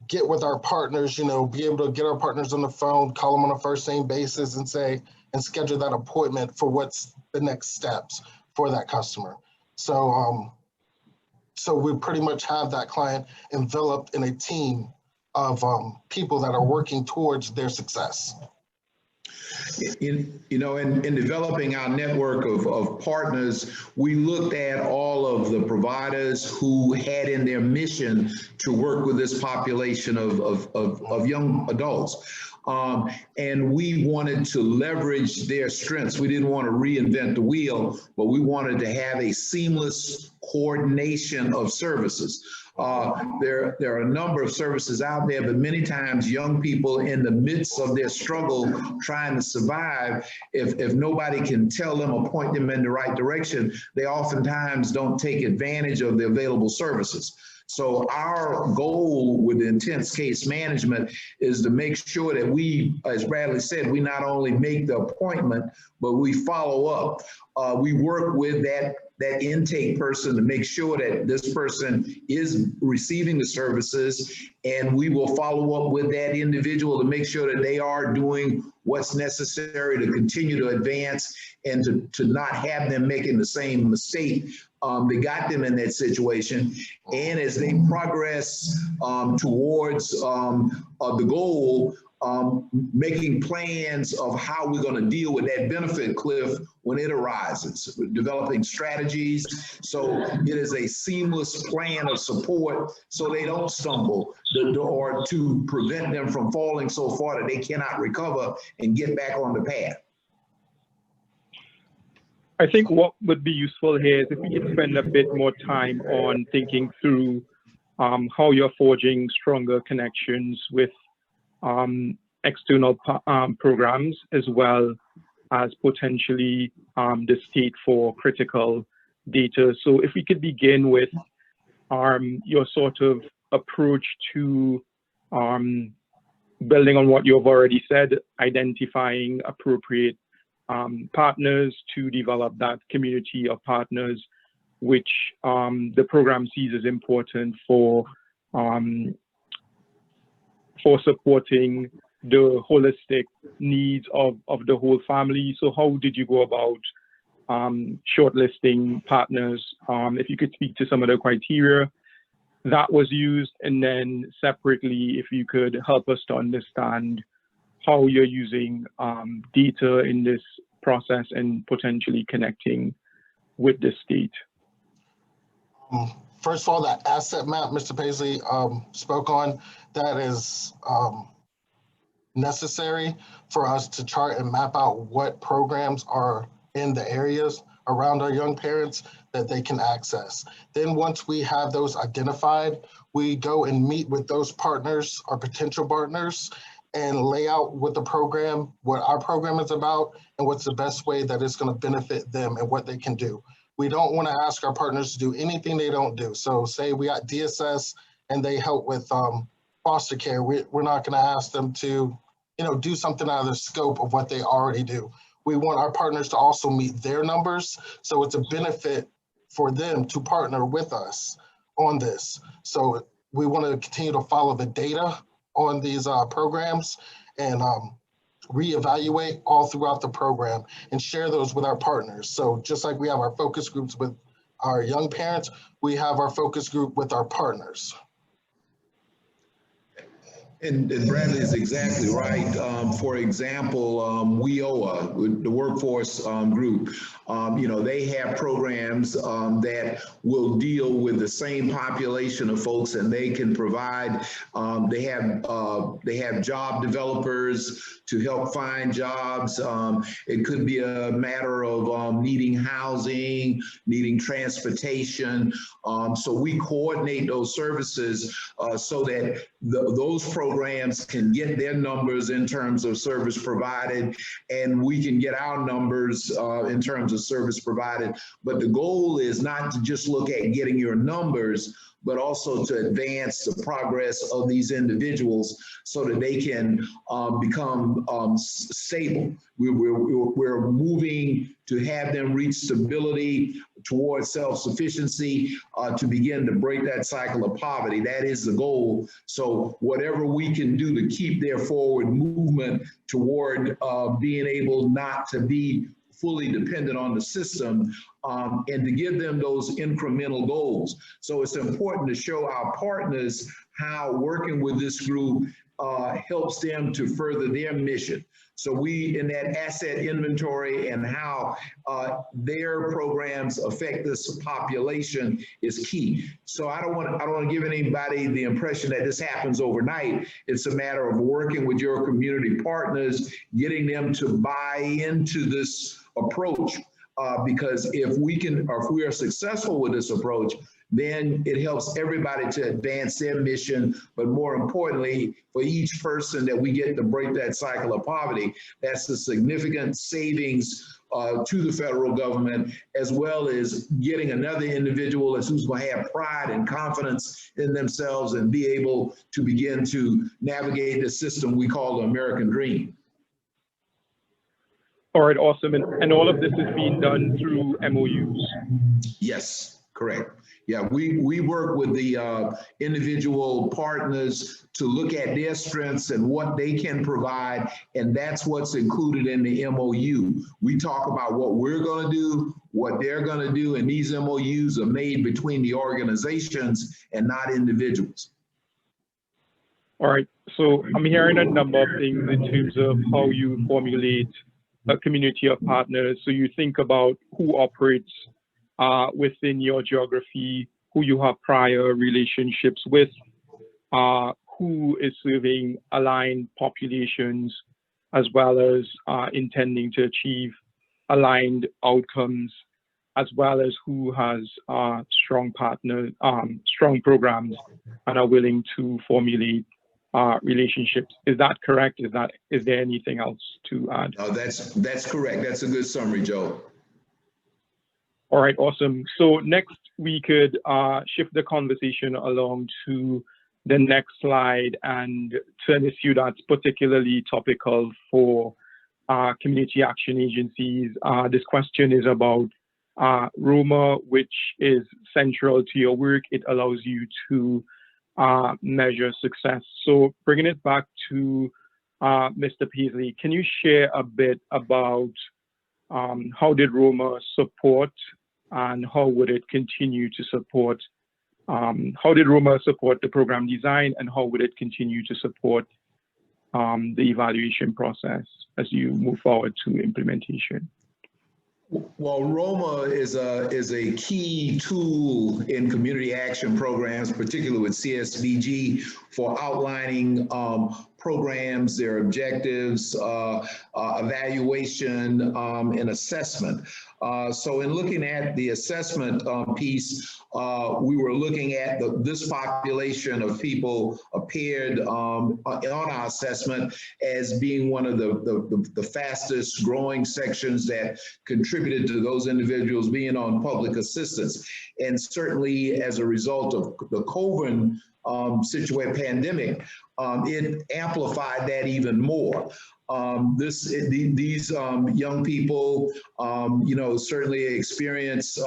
get with our partners, be able to get our partners on the phone, call them on a first name basis and schedule that appointment for what's the next steps for that customer. So we pretty much have that client enveloped in a team of people that are working towards their success. In developing our network of partners, we looked at all of the providers who had in their mission to work with this population of young adults. And we wanted to leverage their strengths. We didn't want to reinvent the wheel, but we wanted to have a seamless coordination of services. There are a number of services out there, but many times young people in the midst of their struggle trying to survive, if nobody can tell them or point them in the right direction, they oftentimes don't take advantage of the available services. So our goal with the intense case management is to make sure that we, as Bradley said, we not only make the appointment, but we follow up. We work with that intake person to make sure that this person is receiving the services, and we will follow up with that individual to make sure that they are doing what's necessary to continue to advance and to not have them making the same mistake that got them in that situation. And as they progress towards the goal, making plans of how we're going to deal with that benefit cliff when it arises, developing strategies. So it is a seamless plan of support so they don't stumble, or to prevent them from falling so far that they cannot recover and get back on the path. I think what would be useful here is if we could spend a bit more time on thinking through how you're forging stronger connections with external programs, as well as potentially the state for critical data. So if we could begin with your sort of approach to building on what you've already said, identifying appropriate partners to develop that community of partners, which the program sees as important for supporting the holistic needs of the whole family. So how did you go about shortlisting partners? If you could speak to some of the criteria that was used, and then separately, if you could help us to understand how you're using data in this process and potentially connecting with the state. First of all, that asset map Mr. Paisley spoke on, that is necessary for us to chart and map out what programs are in the areas around our young parents that they can access. Then once we have those identified, we go and meet with those partners, our potential partners, and lay out what our program is about, and what's the best way that it's going to benefit them and what they can do. We don't want to ask our partners to do anything they don't do. So say we got DSS and they help with foster care. We're not going to ask them to, do something out of the scope of what they already do. We want our partners to also meet their numbers. So it's a benefit for them to partner with us on this. So we want to continue to follow the data on these programs and reevaluate all throughout the program and share those with our partners. So just like we have our focus groups with our young parents, we have our focus group with our partners. And Bradley is exactly right. For example, WEOC, the workforce group, they have programs that will deal with the same population of folks, and they can provide. They have job developers to help find jobs. It could be a matter of needing housing, needing transportation. So we coordinate those services so that those programs can get their numbers in terms of service provided, and we can get our numbers in terms of service provided. But the goal is not to just look at getting your numbers, but also to advance the progress of these individuals so that they can become stable. We're moving to have them reach stability towards self-sufficiency to begin to break that cycle of poverty. That is the goal. So whatever we can do to keep their forward movement toward being able not to be fully dependent on the system, and to give them those incremental goals. So it's important to show our partners how working with this group helps them to further their mission. So we, in that asset inventory and how their programs affect this population is key. So I don't want to give anybody the impression that this happens overnight. It's a matter of working with your community partners, getting them to buy into this approach, because if we are successful with this approach, then it helps everybody to advance their mission. But more importantly, for each person that we get to break that cycle of poverty, that's a significant savings to the federal government, as well as getting another individual who's going to have pride and confidence in themselves and be able to begin to navigate the system we call the American dream. All right, awesome. And all of this is being done through MOUs? Yes, correct. Yeah, we work with the individual partners to look at their strengths and what they can provide, and that's what's included in the MOU. We talk about what we're going to do, what they're going to do, and these MOUs are made between the organizations and not individuals. All right, so I'm hearing a number of things in terms of how you formulate a community of partners. So you think about who operates within your geography, who you have prior relationships with, who is serving aligned populations, as well as intending to achieve aligned outcomes, as well as who has strong programs and are willing to formulate relationships. Is that correct? Is there anything else to add? Oh, that's correct. That's a good summary, Joe. All right, awesome. So next we could shift the conversation along to the next slide and to an issue that's particularly topical for community action agencies. This question is about ROMA, which is central to your work. It allows you to measure success. So bringing it back to Mr. Paisley, can you share a bit about how did ROMA support and how would it continue to support? How did ROMA support the program design and how would it continue to support the evaluation process as you move forward to implementation? Well, ROMA is a key tool in community action programs, particularly with CSBG, for outlining programs, their objectives, evaluation, and assessment. So in looking at the assessment piece, we were looking at this population of people appeared on our assessment as being one of the fastest growing sections that contributed to those individuals being on public assistance. And certainly as a result of the COVID pandemic, it amplified that even more. These young people, certainly experience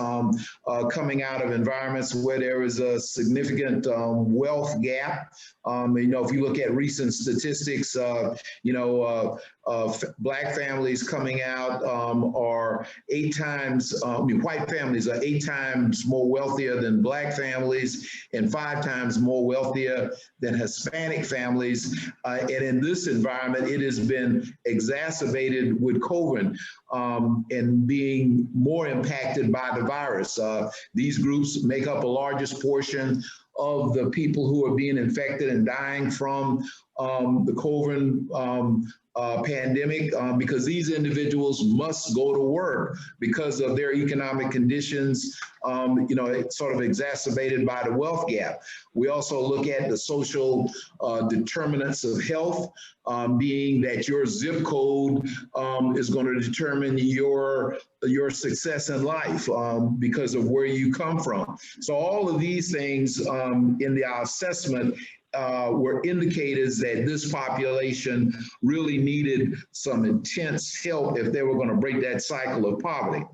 coming out of environments where there is a significant wealth gap. If you look at recent statistics, Black families coming out are 8 times, white families are 8 times more wealthier than Black families and 5 times more wealthier than Hispanic families. And in this environment, it has been exacerbated with COVID and being more impacted by the virus. These groups make up the largest portion of the people who are being infected and dying from the COVID pandemic, because these individuals must go to work because of their economic conditions, it's sort of exacerbated by the wealth gap. We also look at the social determinants of health, being that your zip code is going to determine your success in life because of where you come from. So all of these things in our assessment were indicators that this population really needed some intense help if they were going to break that cycle of poverty.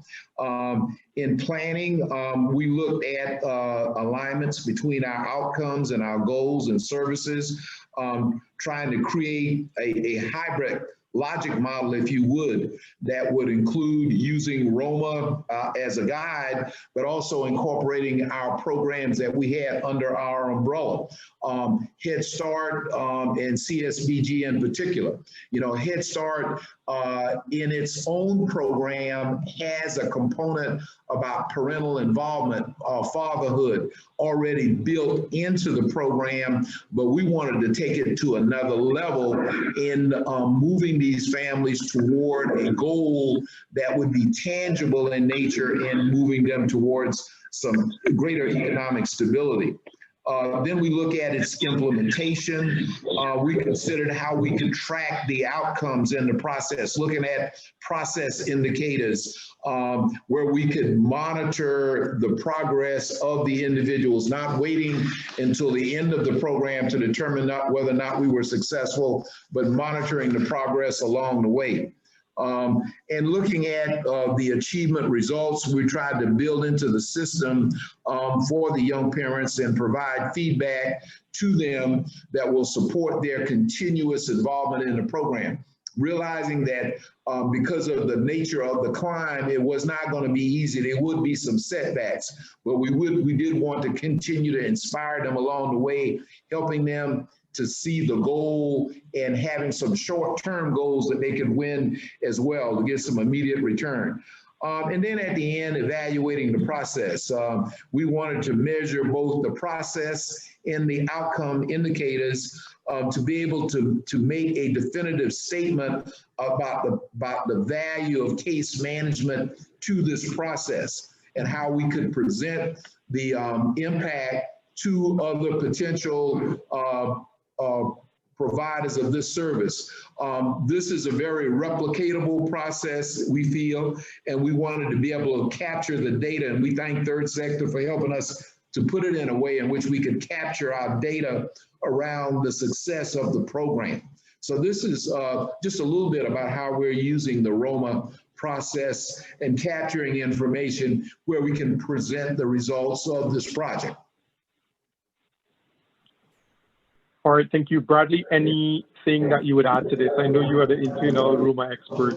In planning, we looked at alignments between our outcomes and our goals and services, trying to create a hybrid logic model, if you would, that would include using ROMA as a guide, but also incorporating our programs that we had under our umbrella. Head Start and CSBG in particular. Head Start in its own program has a component about parental involvement, fatherhood already built into the program, but we wanted to take it to another level in moving these families toward a goal that would be tangible in nature and moving them towards some greater economic stability. Then we look at its implementation. We considered how we could track the outcomes in the process, looking at process indicators where we could monitor the progress of the individuals, not waiting until the end of the program to determine whether or not we were successful, but monitoring the progress along the way. And looking at the achievement results, we tried to build into the system for the young parents and provide feedback to them that will support their continuous involvement in the program. Realizing that because of the nature of the climb, it was not going to be easy. There would be some setbacks, but we did want to continue to inspire them along the way, helping them to see the goal and having some short-term goals that they could win as well to get some immediate return. And then at the end, evaluating the process. We wanted to measure both the process and the outcome indicators to be able to make a definitive statement about the value of case management to this process and how we could present the impact to other potential providers of this service. This is a very replicatable process, we feel, and we wanted to be able to capture the data, and we thank Third Sector for helping us to put it in a way in which we could capture our data around the success of the program. So this is just a little bit about how we're using the ROMA process and capturing information where we can present the results of this project. All right, thank you. Bradley, anything that you would add to this? I know you are the internal ROMA expert.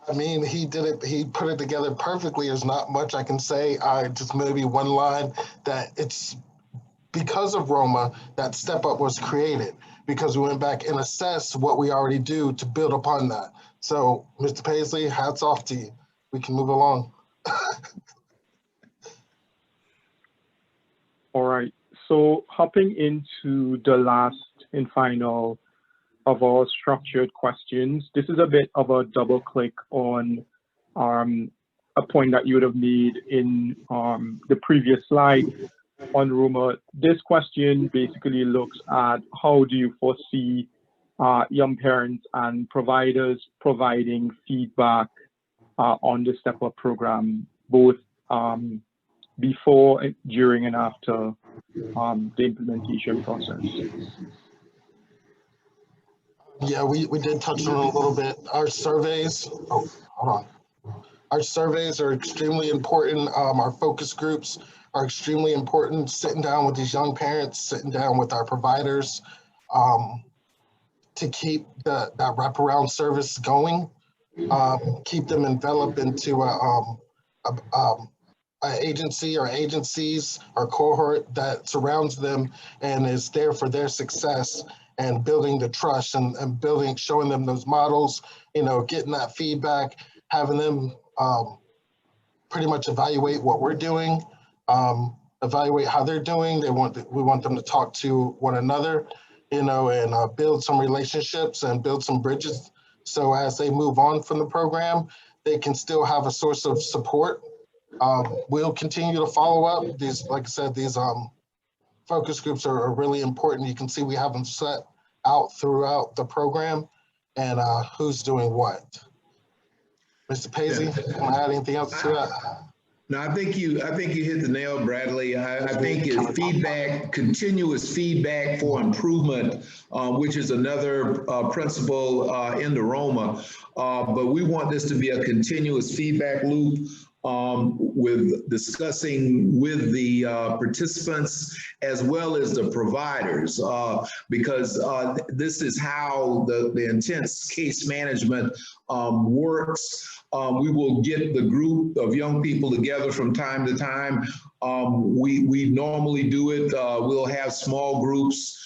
I mean, he did it, he put it together perfectly. There's not much I can say. Just maybe one line that it's because of ROMA that Step Up was created, because we went back and assessed what we already do to build upon that. So, Mr. Paisley, hats off to you. We can move along. All right. So hopping into the last and final of our structured questions, this is a bit of a double click on a point that you would have made in the previous slide on ROMA. This question basically looks at how do you foresee young parents and providers providing feedback on the Step Up program, both before, during, and after the implementation process. Yeah, we did touch on it a little bit. Our surveys, oh, hold on. Our surveys are extremely important. Our focus groups are extremely important. Sitting down with these young parents, sitting down with our providers to keep that wraparound service going, keep them enveloped into an agency or agencies or cohort that surrounds them and is there for their success, and building the trust and building, showing them those models, you know, getting that feedback, having them pretty much evaluate what we're doing, evaluate how they're doing. We want them to talk to one another, you know, and build some relationships and build some bridges. So as they move on from the program, they can still have a source of support. We'll continue to follow up. These, like I said, these focus groups are really important. You can see we have them set out throughout the program and who's doing what. Mr. Paisley, want to add anything else to that? No, I think you hit the nail, Bradley. I think it's feedback, continuous feedback for improvement, which is another principle in the ROMA. But we want this to be a continuous feedback loop with discussing with the participants as well as the providers, because this is how the intense case management works. We will get the group of young people together from time to time. We normally do it. We'll have small groups.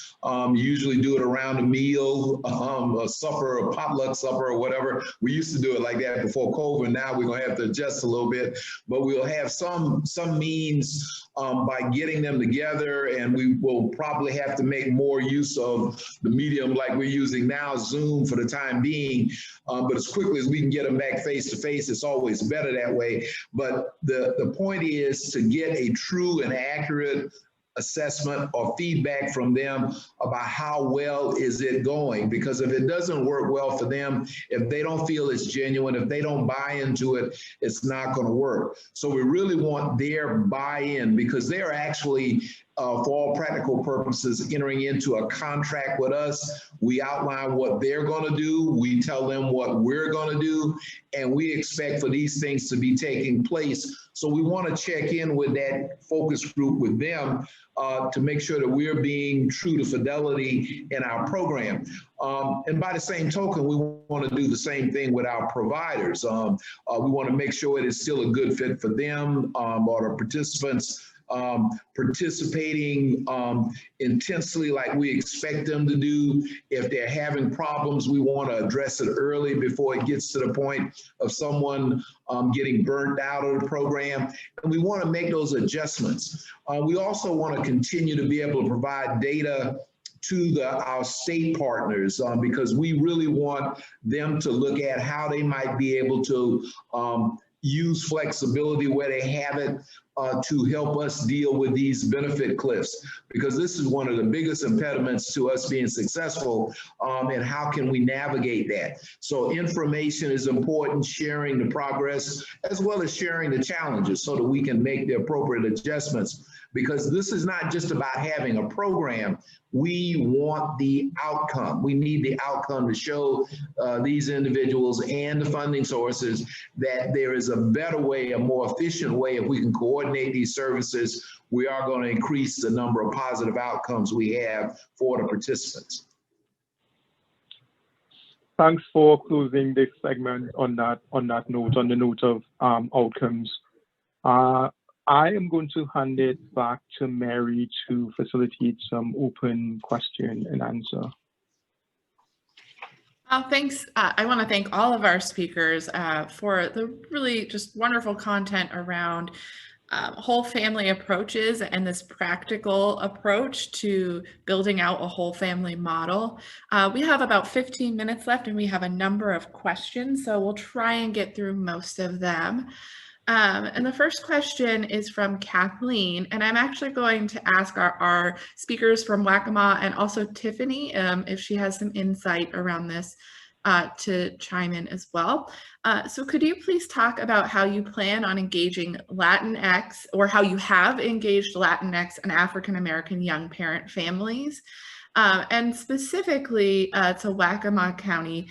Usually do it around a meal, a supper, a potluck supper or whatever. We used to do it like that before COVID. Now we're gonna have to adjust a little bit, but we'll have some means by getting them together, and we will probably have to make more use of the medium like we're using now, Zoom, for the time being. But as quickly as we can get them back face to face, it's always better that way. But the point is to get a true and accurate assessment or feedback from them about how well is it going, because if it doesn't work well for them, if they don't feel it's genuine, if they don't buy into it, it's not going to work. So we really want their buy-in, because they're actually for all practical purposes entering into a contract with us. We outline what they're going to do, we tell them what we're going to do, and we expect for these things to be taking place. So we want to check in with that focus group with them to make sure that we're being true to fidelity in our program. And by the same token, we want to do the same thing with our providers. We want to make sure it is still a good fit for them or the participants participating intensely like we expect them to do. If they're having problems, we want to address it early before it gets to the point of someone getting burnt out of the program. And we want to make those adjustments. We also want to continue to be able to provide data to our state partners because we really want them to look at how they might be able to use flexibility where they have it to help us deal with these benefit cliffs, because this is one of the biggest impediments to us being successful, and how can we navigate that? So information is important, sharing the progress as well as sharing the challenges so that we can make the appropriate adjustments, because this is not just about having a program. We want the outcome. We need the outcome to show these individuals and the funding sources that there is a better way, a more efficient way. If we can coordinate these services, we are going to increase the number of positive outcomes we have for the participants. Thanks for closing this segment on that note, on the note of outcomes. I am going to hand it back to Mary to facilitate some open question and answer. Thanks. I want to thank all of our speakers for the really just wonderful content around whole family approaches and this practical approach to building out a whole family model. We have about 15 minutes left and we have a number of questions, so we'll try and get through most of them. And the first question is from Kathleen, and I'm actually going to ask our speakers from Waccamaw and also Tiffany if she has some insight around this to chime in as well. So could you please talk about how you plan on engaging Latinx, or how you have engaged Latinx and African American young parent families, and specifically to Waccamaw County.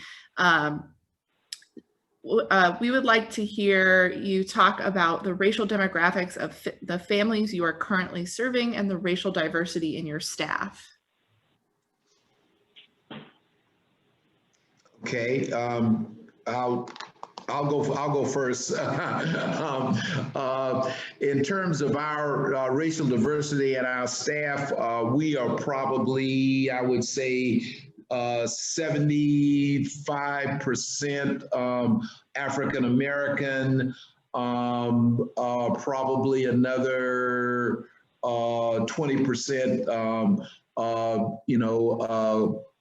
We would like to hear you talk about the racial demographics of the families you are currently serving and the racial diversity in your staff. Okay, I'll go first. In terms of our racial diversity and our staff, we are probably, I would say, 75% African American, probably another 20%,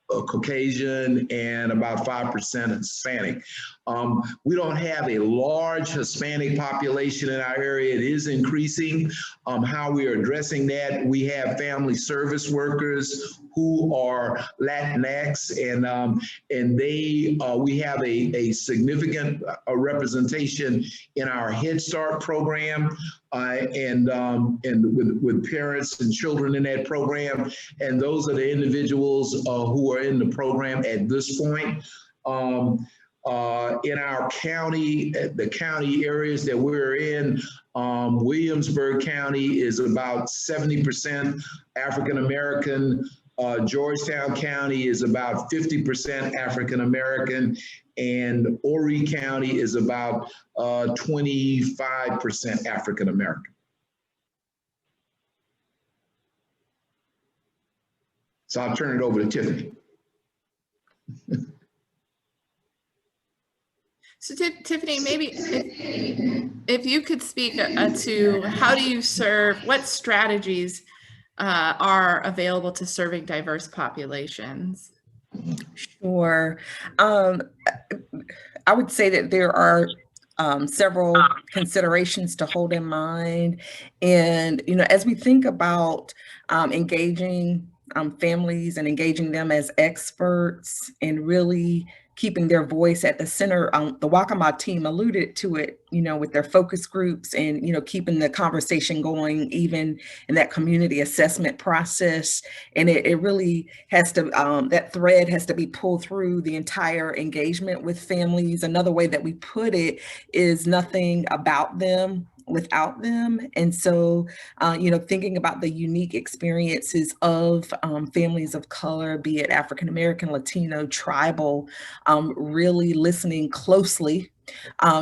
Caucasian, and about 5% Hispanic. We don't have a large Hispanic population in our area. It is increasing. How we are addressing that, we have family service workers who are Latinx, and we have a significant representation in our Head Start program, and with parents and children in that program. And those are the individuals who are in the program at this point. In our county, the county areas that we're in, Williamsburg County is about 70% African American. Georgetown County is about 50% African American, and Horry County is about 25% African American. So I'll turn it over to Tiffany. So Tiffany, maybe if you could speak to how do you serve, what strategies are available to serving diverse populations? Sure. I would say that there are several considerations to hold in mind. And, as we think about engaging families and engaging them as experts and really keeping their voice at the center, the Waccamaw team alluded to it, with their focus groups and, keeping the conversation going even in that community assessment process. And it really has to, that thread has to be pulled through the entire engagement with families. Another way that we put it is nothing about them without them. And so, thinking about the unique experiences of families of color, be it African American, Latino, tribal, really listening closely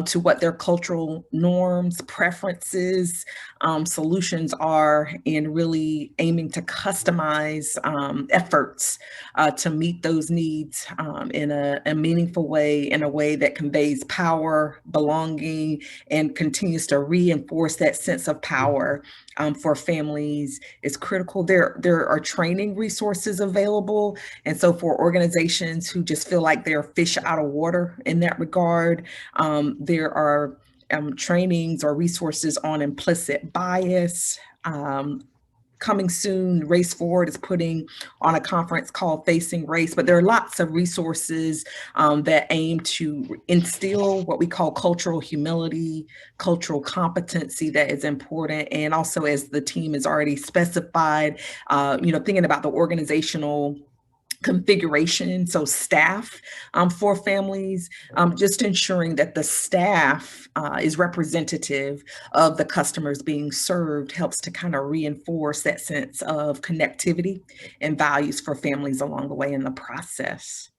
to what their cultural norms, preferences, solutions are, and really aiming to customize efforts to meet those needs in a meaningful way, in a way that conveys power, belonging, and continues to reinforce that sense of power for families is critical. There are training resources available. And so for organizations who just feel like they're fish out of water in that regard, there are trainings or resources on implicit bias. Coming soon, Race Forward is putting on a conference called Facing Race, but there are lots of resources that aim to instill what we call cultural humility, cultural competency that is important. And also, as the team has already specified, thinking about the organizational configuration, so staff for families, just ensuring that the staff is representative of the customers being served helps to kind of reinforce that sense of connectivity and values for families along the way in the process.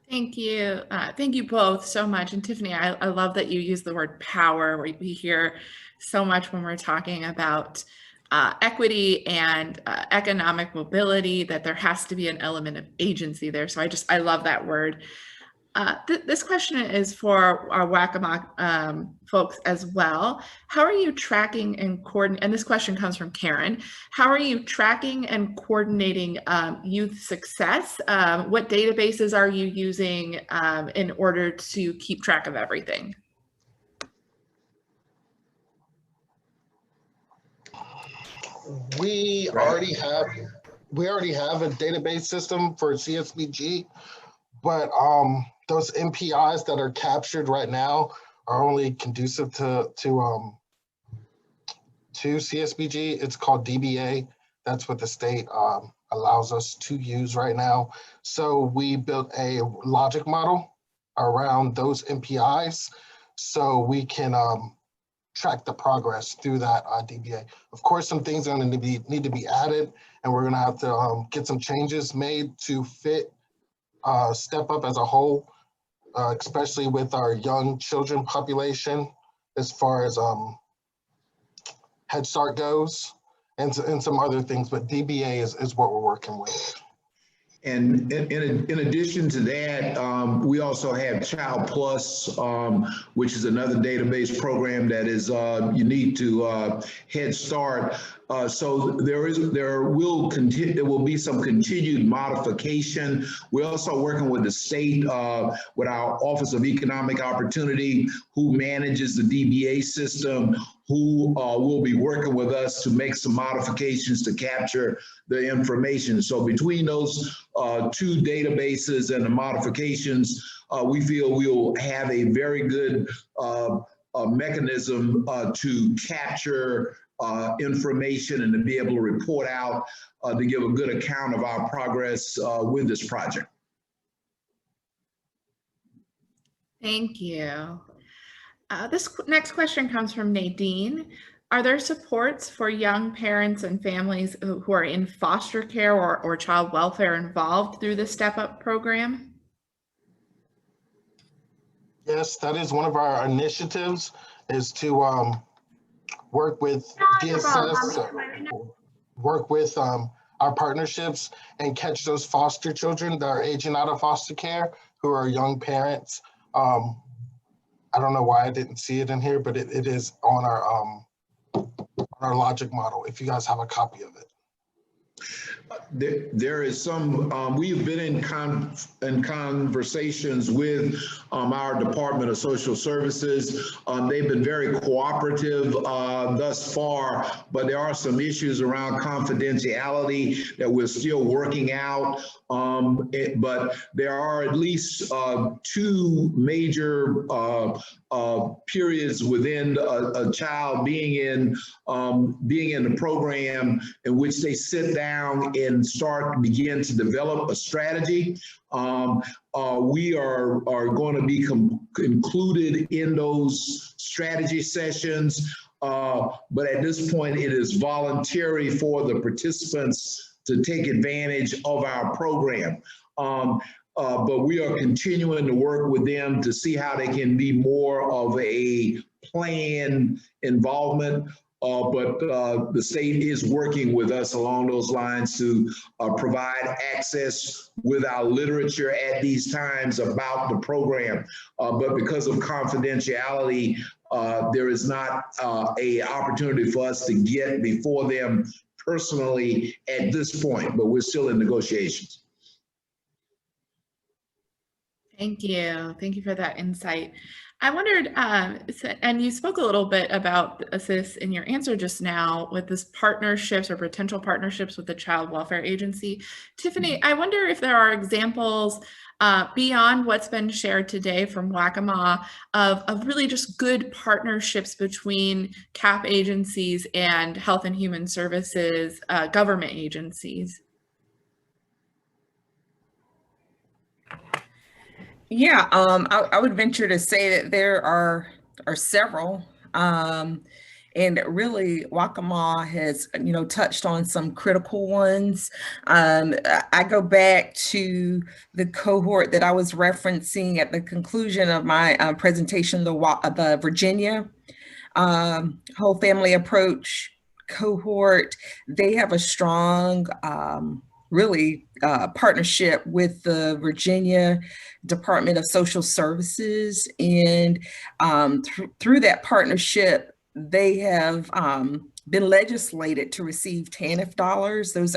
Thank you. Thank you both so much. And Tiffany, I love that you use the word power. We hear so much when we're talking about equity and economic mobility, that there has to be an element of agency there. So I love that word. This question is for our Waccamaw folks as well. How are you tracking and coordinating, and this question comes from Karen, how are you tracking and coordinating youth success? What databases are you using in order to keep track of everything? We already have a database system for CSBG, but those MPIs that are captured right now are only conducive to CSBG. It's called DBA. That's what the state allows us to use right now. So we built a logic model around those MPIs so we can track the progress through that DBA. Of course, some things are going to need to be added, and we're going to have to get some changes made to fit Step Up as a whole, especially with our young children population, as far as Head Start goes, and some other things. But DBA is what we're working with. And in addition to that, we also have Child Plus, which is another database program that is unique to Head Start. So there will be some continued modification. We're also working with the state, with our Office of Economic Opportunity, who manages the DBA system, who will be working with us to make some modifications to capture the information. So between those two databases and the modifications, we feel we'll have a very good mechanism to capture information and to be able to report out to give a good account of our progress with this project. Thank you. This next question comes from Nadine. Are there supports for young parents and families who are in foster care or child welfare involved through the Step Up program? Yes, that is one of our initiatives, is to work with DSS, work with our partnerships and catch those foster children that are aging out of foster care who are young parents. I don't know why I didn't see it in here, but it is on our logic model, if you guys have a copy of it. There is some, we've been in conversations with our Department of Social Services. They've been very cooperative thus far, but there are some issues around confidentiality that we're still working out. But there are at least two major periods within a child being in the program in which they sit down and begin to develop a strategy. We are going to be included in those strategy sessions, but at this point it is voluntary for the participants to take advantage of our program. But we are continuing to work with them to see how they can be more of a planned involvement. But the state is working with us along those lines to provide access with our literature at these times about the program. But because of confidentiality, there is not an opportunity for us to get before them personally at this point, but we're still in negotiations. Thank you. Thank you for that insight. I wondered, and you spoke a little bit about this in your answer just now with this partnerships or potential partnerships with the Child Welfare Agency. Tiffany, I wonder if there are examples beyond what's been shared today from Waccamaw of really just good partnerships between CAP agencies and Health and Human Services government agencies. Yeah, I would venture to say that there are several, and really Waccamaw has, touched on some critical ones. I go back to the cohort that I was referencing at the conclusion of my presentation, the Virginia whole family approach cohort. They have a strong partnership with the Virginia Department of Social Services. And through that partnership, they have been legislated to receive TANF dollars, those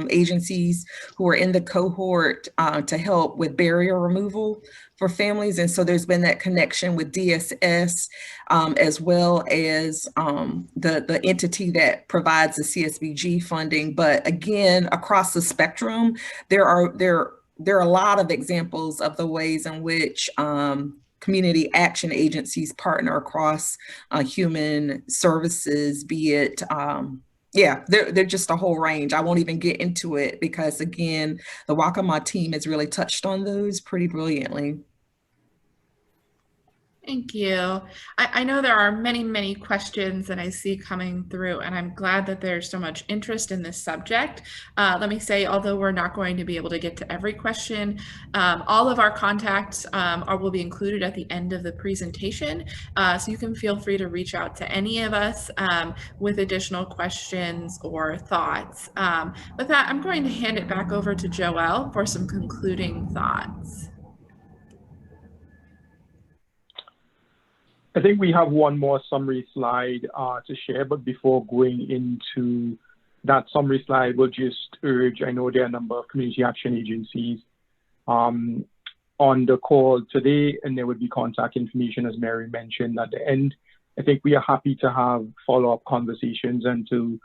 agencies who are in the cohort to help with barrier removal for families. And so there's been that connection with DSS as well as the entity that provides the CSBG funding. But again, across the spectrum, there are a lot of examples of the ways in which community action agencies partner across human services, be it, they're just a whole range. I won't even get into it because, again, the Waccamaw team has really touched on those pretty brilliantly. Thank you. I know there are many, many questions that I see coming through, and I'm glad that there's so much interest in this subject. Let me say, although we're not going to be able to get to every question, all of our contacts will be included at the end of the presentation. So you can feel free to reach out to any of us with additional questions or thoughts. With that, I'm going to hand it back over to Joelle for some concluding thoughts. I think we have one more summary slide to share, but before going into that summary slide, we'll just urge, I know there are a number of community action agencies on the call today, and there would be contact information, as Mary mentioned at the end. I think we are happy to have follow-up conversations and to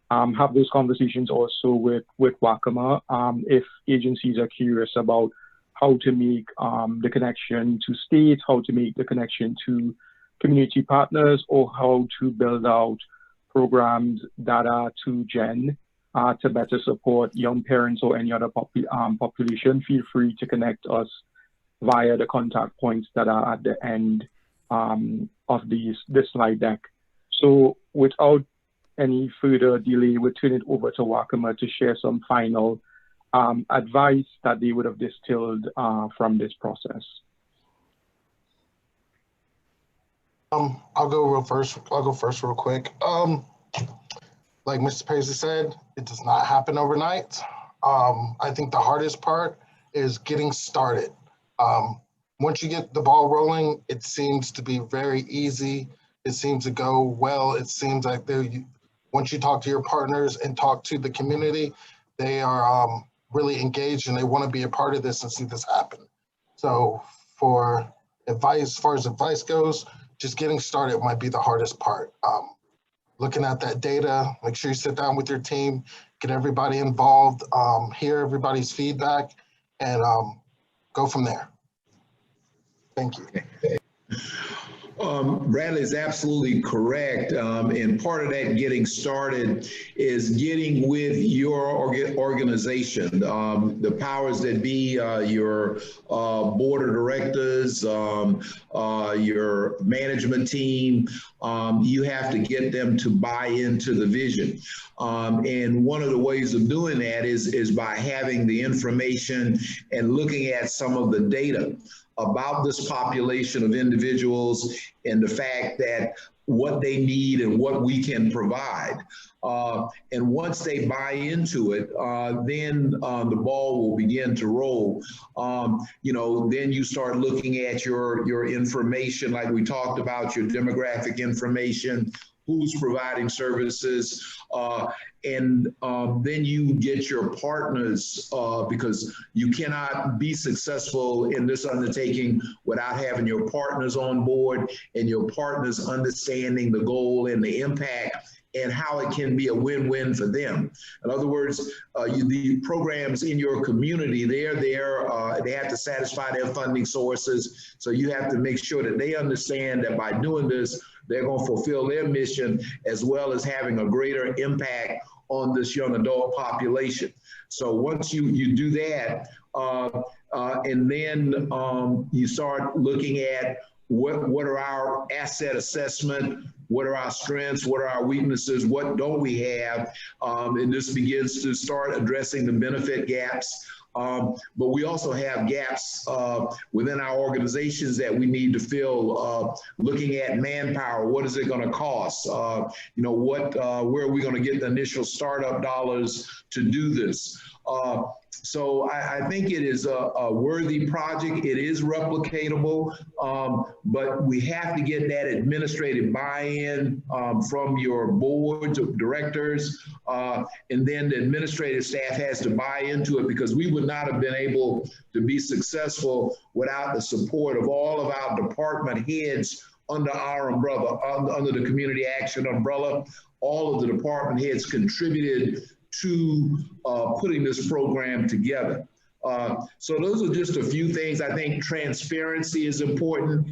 have those conversations also with Waccamaw if agencies are curious about how to make the connection to states, how to make the connection to community partners, or how to build out programs that are to better support young parents or any other population. Feel free to connect us via the contact points that are at the end of this slide deck. So without any further delay, we'll turn it over to Waccamaw to share some final advice that they would have distilled from this process. I'll go first real quick. Like Mr. Paisley said, it does not happen overnight. I think the hardest part is getting started. Once you get the ball rolling, it seems to be very easy. It seems to go well. It seems like once you talk to your partners and talk to the community, they are really engaged and they want to be a part of this and see this happen. So for advice, as far as advice goes, just getting started might be the hardest part. Looking at that data, make sure you sit down with your team, get everybody involved, hear everybody's feedback, and go from there. Thank you. Bradley is absolutely correct. And part of that getting started is getting with your organization, the powers that be, your board of directors, your management team. You have to get them to buy into the vision. And one of the ways of doing that is by having the information and looking at some of the data about this population of individuals and the fact that what they need and what we can provide. And once they buy into it, then the ball will begin to roll. Then you start looking at your information, like we talked about, your demographic information, who's providing services, and then you get your partners, because you cannot be successful in this undertaking without having your partners on board and your partners understanding the goal and the impact and how it can be a win-win for them. In other words, the programs in your community, they're there, they have to satisfy their funding sources. So you have to make sure that they understand that by doing this, they're going to fulfill their mission as well as having a greater impact on this young adult population. So once you do that, and then you start looking at what are our asset assessment, what are our strengths, what are our weaknesses, what don't we have, and this begins to start addressing the benefit gaps. But we also have gaps within our organizations that we need to fill, looking at manpower. What is it going to cost? You know, where are we going to get the initial startup dollars to do this? So I think it is a worthy project. It is replicatable, but we have to get that administrative buy-in from your boards of directors, and then the administrative staff has to buy into it, because we would not have been able to be successful without the support of all of our department heads under our umbrella, under the community action umbrella. All of the department heads contributed to putting this program together. So those are just a few things. I think transparency is important,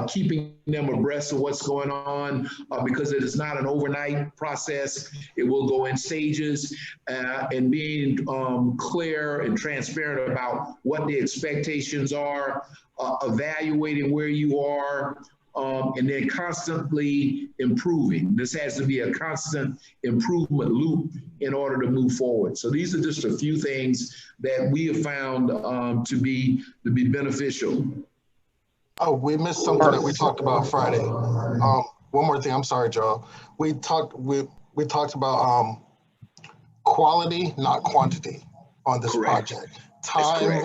keeping them abreast of what's going on, because it is not an overnight process. It will go in stages, and being clear and transparent about what the expectations are, evaluating where you are, and then constantly improving. This has to be a constant improvement loop in order to move forward. So these are just a few things that we have found to be beneficial. Oh, we missed something that we talked about Friday. One more thing. I'm sorry, Joe. We talked about quality, not quantity, on this project. Time,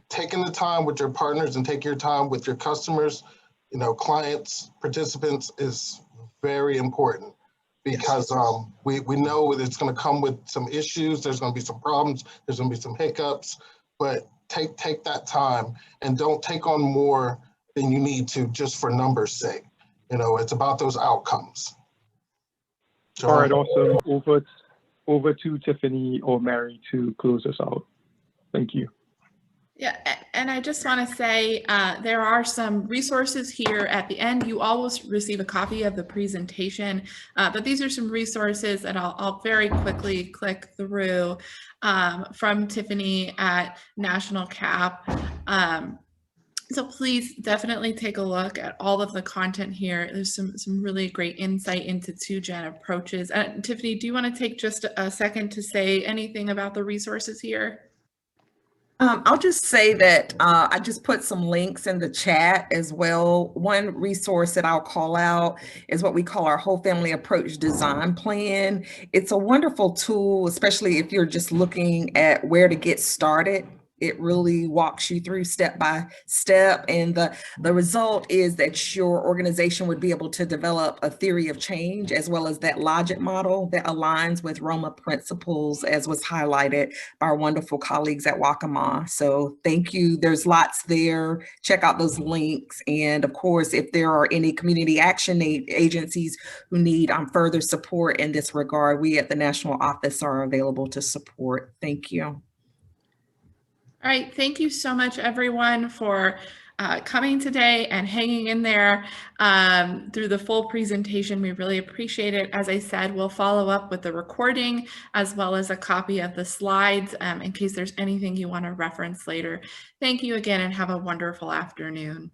taking the time with your partners and take your time with your customers, you know, clients, participants, is very important, because we know it's going to come with some issues. There's going to be some problems. There's going to be some hiccups, but take that time and don't take on more than you need to just for numbers' sake. You know, it's about those outcomes. John? All right, awesome. Over to Tiffany or Mary to close us out. Thank you. Yeah, and I just want to say there are some resources here at the end. You always receive a copy of the presentation, but these are some resources that I'll very quickly click through from Tiffany at National CAP. So please definitely take a look at all of the content here. There's some really great insight into 2Gen approaches. Tiffany, do you want to take just a second to say anything about the resources here? I'll just say that I just put some links in the chat as well. One resource that I'll call out is what we call our whole family approach design plan. It's a wonderful tool, especially if you're just looking at where to get started. It really walks you through step by step. And the result is that your organization would be able to develop a theory of change, as well as that logic model that aligns with ROMA principles, as was highlighted by our wonderful colleagues at Waccamaw. So thank you. There's lots there. Check out those links. And of course, if there are any community action agencies who need further support in this regard, we at the National Office are available to support. Thank you. All right, thank you so much, everyone, for coming today and hanging in there through the full presentation. We really appreciate it. As I said, we'll follow up with the recording as well as a copy of the slides in case there's anything you want to reference later. Thank you again and have a wonderful afternoon.